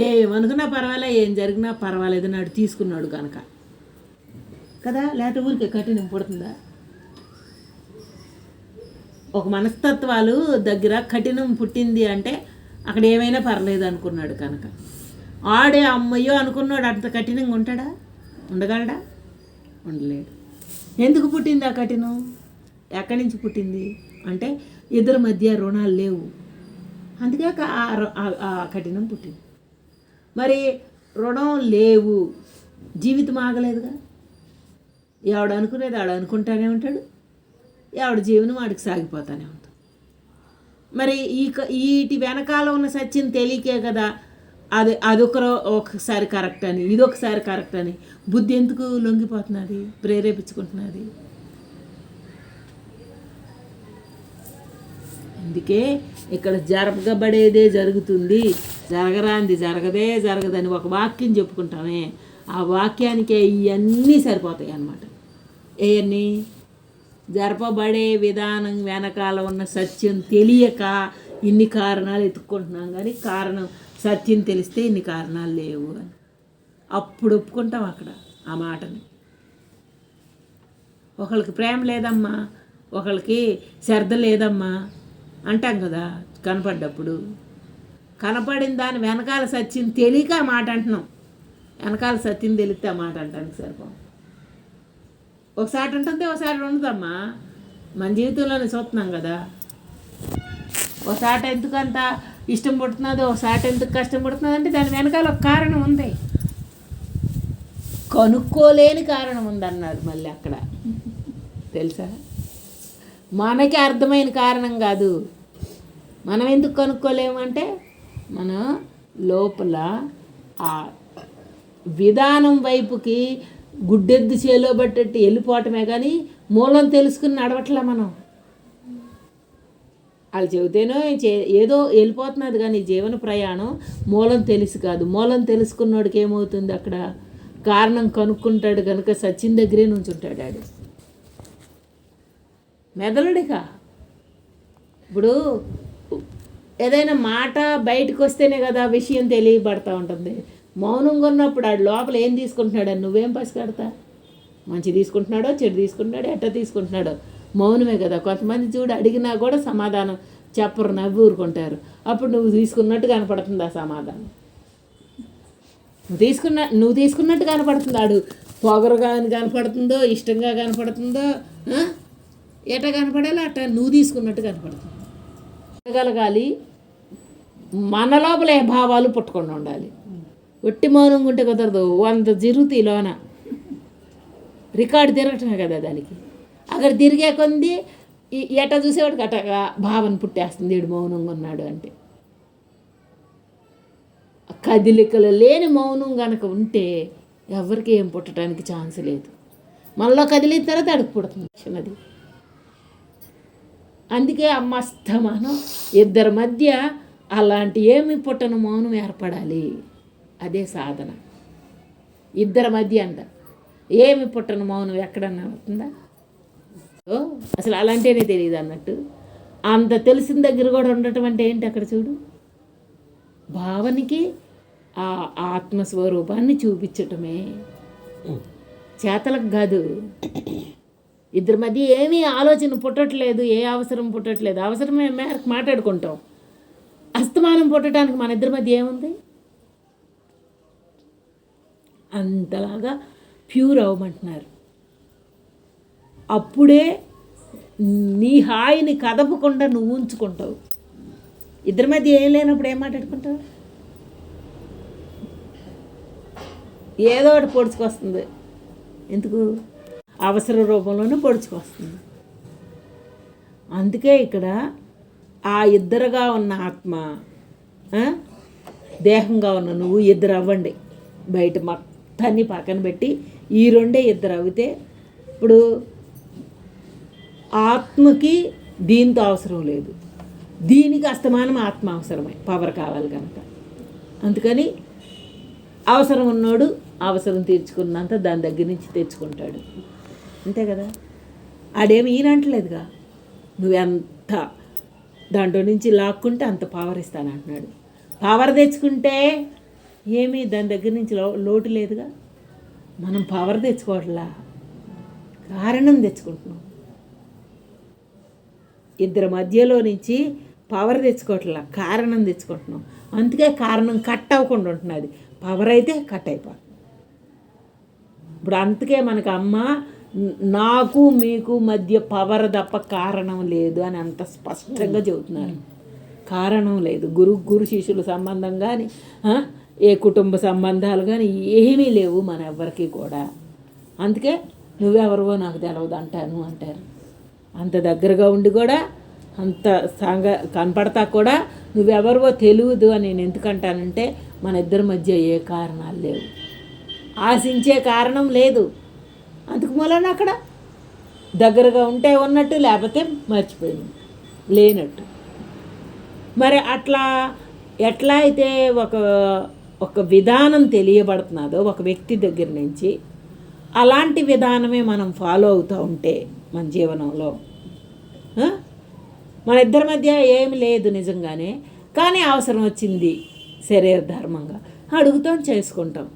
S1: ఏమనుకున్నా పర్వాలే, ఏం జరిగినా పర్వాలేదు నాడు తీసుకున్నాడు కనుక కదా, లేకపోతే ఊరికే కఠినం పుడుతుందా? ఒక మనస్తత్వాలు దగ్గర కఠినం పుట్టింది అంటే అక్కడ ఏమైనా పర్లేదు అనుకున్నాడు కనుక. ఆడే అమ్మయ్యో అనుకున్నాడు అంత కఠినంగా ఉంటాడా, ఉండగలడా? ఉండలేడు. ఎందుకు పుట్టింది ఆ కఠినం, ఎక్కడి నుంచి పుట్టింది అంటే ఇద్దరి మధ్య రుణాలు లేవు, అందుకే ఆ కఠినం పుట్టింది. మరి రుణం లేవు, జీవితం ఆగలేదుగా. ఎవడు అనుకునేది ఆడు అనుకుంటానే ఉంటాడు, ఎవడి జీవనం వాడికి సాగిపోతానే ఉంటుంది. మరి వీటి వెనకాల ఉన్న సత్యం తెలియకే కదా ఒకసారి కరెక్ట్ అని, ఇదొకసారి కరెక్ట్ అని బుద్ధి ఎందుకు లొంగిపోతున్నది, ప్రేరేపించుకుంటున్నది. అందుకే ఇక్కడ జరగబడేదే జరుగుతుంది, జరగరాంది జరగదని ఒక వాక్యం చెప్పుకుంటామే, ఆ వాక్యానికే ఇవన్నీ సరిపోతాయి అన్నమాట. ఇవన్నీ జరపబడే విధానం వెనకాల ఉన్న సత్యం తెలియక ఇన్ని కారణాలు ఎత్తుక్కుంటున్నాం. కానీ సత్యం తెలిస్తే ఇన్ని కారణాలు లేవు అని అప్పుడు ఒప్పుకుంటాం అక్కడ ఆ మాటని. ఒకళ్ళకి ప్రేమ లేదమ్మా, ఒకళ్ళకి శ్రద్ధ లేదమ్మా అంటాం కదా కనపడ్డప్పుడు. కనపడిన దాని వెనకాల సత్యం తెలియక ఆ మాట అంటున్నాం. వెనకాల సత్యం తెలిస్తే ఆ మాట అంటానికి సరిపోం. ఒకసారి ఉంటుంది, ఒకసారి ఉండదమ్మా. మన జీవితంలోనే చూస్తున్నాం కదా, ఒకసారి ఎందుకంత ఇష్టం పుడుతున్నదో, ఒకసారి ఎందుకు కష్టం పడుతున్నది అంటే దాని వెనకాల ఒక కారణం ఉంది, కనుక్కోలేని కారణం ఉందన్నారు మళ్ళీ అక్కడ. తెలుసా, మనకి అర్థమైన కారణం కాదు. మనం ఎందుకు కనుక్కోలేమంటే మన లోపల ఆ విధానం వైపుకి గుడ్డెద్దు చేలో పట్టేట్టు వెళ్ళిపోవటమే కానీ మూలం తెలుసుకుని నడవట్లే మనం. వాళ్ళు చెబితేనో ఏదో వెళ్ళిపోతున్నది కానీ జీవన ప్రయాణం మూలం తెలుసు కాదు. మూలం తెలుసుకున్నోడికి ఏమవుతుంది, అక్కడ కారణం కనుక్కుంటాడు కనుక సచిన్ దగ్గరే నుంచుంటాడు. ఆడు మెదలుడిగా ఇప్పుడు ఏదైనా మాట బయటకు వస్తేనే కదా విషయం తెలియబడతా ఉంటుంది. మౌనంగా ఉన్నప్పుడు ఆడు లోపల ఏం తీసుకుంటున్నాడని నువ్వేం పసిగడతా? మంచి తీసుకుంటున్నాడో చెడు తీసుకుంటున్నాడో ఎట్ట తీసుకుంటున్నాడో మౌనమే కదా. కొంతమంది చూడు అడిగినా కూడా సమాధానం చెప్పరు, నవ్వి ఊరుకుంటారు. అప్పుడు నువ్వు తీసుకున్నట్టు కనపడుతుంది ఆ సమాధానం. నువ్వు తీసుకున్నట్టు కనపడుతుంది. ఆడు పొగరుగా కనపడుతుందో ఇష్టంగా కనపడుతుందో ఎట కనపడాలి అట్ట నువ్వు తీసుకున్నట్టు కనపడుతుంది. కలగాలి, మన లోపల ఏ భావాలు పుట్టకుండా ఉండాలి. ఒట్టి మౌనంగా ఉంటే కుదరదు. 100 జరుగుతాయి లోన, రికార్డు తిరగటమే కదా దానికి. అక్కడ తిరిగే కొంది ఎట చూసేవాడికి అట్టగా భావన పుట్టేస్తుంది, వీడు మౌనంగా ఉన్నాడు అంటే. కదిలికలు లేని మౌనం కనుక ఉంటే ఎవరికి ఏం పుట్టడానికి ఛాన్స్ లేదు. మనలో కదిలిన తర్వాత అడుగు పుడుతుంది చిన్నది. అందుకే అమ్మస్తమానం ఇద్దరి మధ్య అలాంటి ఏమి పుట్టని మౌనం ఏర్పడాలి. అదే సాధన. ఇద్దరి మధ్య అంట ఏమి పుట్టని మౌనం ఎక్కడన్నా అవుతుందా? అసలు అలాంటినే తెలియదు అన్నట్టు. అంత తెలిసిన దగ్గర కూడా ఉండటం అంటే ఏంటి? అక్కడ చూడు, భావనకి ఆ ఆత్మస్వరూపాన్ని చూపించటమే, చేతలకు కాదు. ఇద్దరి మధ్య ఏమీ ఆలోచన పుట్టట్లేదు, ఏ అవసరం పుట్టట్లేదు. అవసరమే మేరకు మాట్లాడుకుంటాం. అస్తమానం పుట్టడానికి మన ఇద్దరి మధ్య ఏముంది? అంతలాగా ప్యూర్ అవ్వమంటున్నారు. అప్పుడే నీ హాయిని కదపకుండా నువ్వు ఉంచుకుంటావు. ఇద్దరి మధ్య ఏం లేనప్పుడు ఏం మాట్లాడుకుంటావు? ఏదో ఒకటి పొడుచుకొస్తుంది. ఎందుకు? అవసర రూపంలోనే పొడుచుకొస్తుంది. అందుకే ఇక్కడ ఆ ఇద్దరుగా ఉన్న ఆత్మ, దేహంగా ఉన్న నువ్వు ఇద్దరు అవ్వండి. బయట మొత్తాన్ని పక్కన పెట్టి ఈ రెండే ఇద్దరు అవితే, ఇప్పుడు ఆత్మకి దీంతో అవసరం లేదు, దీనికి అస్తమానం ఆత్మ అవసరమే, పవర్ కావాలి కనుక. అందుకని అవసరం ఉన్నోడు అవసరం తీర్చుకున్నంత దాని దగ్గర నుంచి తెచ్చుకుంటాడు. అంతే కదా? ఆడేమి ఈయనంటలేదుగా, నువ్వెంత దాంట్లో నుంచి లాక్కుంటే అంత పవర్ ఇస్తానంటున్నాడు. పవర్ తెచ్చుకుంటే ఏమీ దాని దగ్గర నుంచి లోటు లేదుగా. మనం పవర్ తెచ్చుకోవట్లా, కారణం తెచ్చుకుంటున్నాం. ఇద్దరి మధ్యలో నుంచి పవర్ తెచ్చుకోవట్లా, కారణం తెచ్చుకుంటున్నాం. అందుకే కారణం కట్ అవ్వకుండా ఉంటున్నది. పవర్ అయితే కట్ అయిపోతుంది. ఇప్పుడు అందుకే మనకు అమ్మ నాకు మీకు మధ్య పవర్ తప్ప కారణం లేదు అని అంత స్పష్టంగా చెబుతున్నారు. కారణం లేదు. గురు శిష్యుల సంబంధం కానీ, ఏ కుటుంబ సంబంధాలు కానీ ఏమీ లేవు మన ఎవ్వరికి కూడా. అందుకే నువ్వెవరివో నాకు తెలవదు అంటారు. అంత దగ్గరగా ఉండి కూడా, అంత కనపడతా కూడా నువ్వెవరివో తెలియదు అని నేను ఎందుకంటానంటే, మన ఇద్దరి మధ్య ఏ కారణాలు లేవు, ఆశించే కారణం లేదు. అందుకు మూలన అక్కడ దగ్గరగా ఉంటే ఉన్నట్టు, లేకపోతే మర్చిపోయింది లేనట్టు. మరి అట్లా ఎట్లా అయితే ఒక విధానం తెలియబడుతున్నదో ఒక వ్యక్తి దగ్గర నుంచి, అలాంటి విధానమే మనం ఫాలో అవుతూ ఉంటే మన జీవనంలో, మన ఇద్దరి మధ్య ఏమి లేదు నిజంగానే, కానీ అవసరం వచ్చింది శరీర ధర్మంగా అడుగుతాం, చేసుకుంటాం,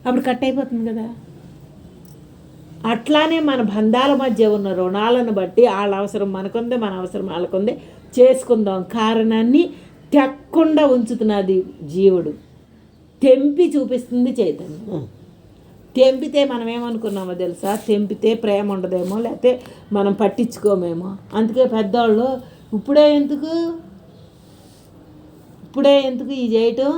S1: అప్పుడు కట్ అయిపోతుంది కదా. అట్లానే మన బంధాల మధ్య ఉన్న రుణాలను బట్టి వాళ్ళ అవసరం మనకుందే, మన అవసరం వాళ్ళకుందే, చేసుకుందాం. కారణాన్ని తెక్కకుండా ఉంచుతున్నది జీవుడు, తెంపి చూపిస్తుంది చైతన్యం. తెంపితే మనం ఏమనుకున్నామో తెలుసా? తెంపితే ప్రేమ ఉండదేమో, లేకపోతే మనం పట్టించుకోమేమో. అందుకే పెద్దవాళ్ళు ఇప్పుడే ఎందుకు ఈ చేయటం,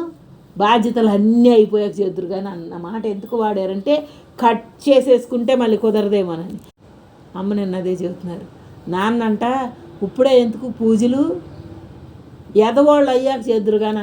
S1: బాధ్యతలు అన్నీ అయిపోయాక చేద్దరు కానీ అన్న మాట ఎందుకు వాడారంటే, కట్ చేసేసుకుంటే మళ్ళీ కుదరదేమోనని. అమ్మ నిన్న అదే చెబుతున్నారు. నాన్నంట ఇప్పుడే ఎందుకు పూజలు, ఎదవాళ్ళు అయ్యాక చేద్దరు కానీ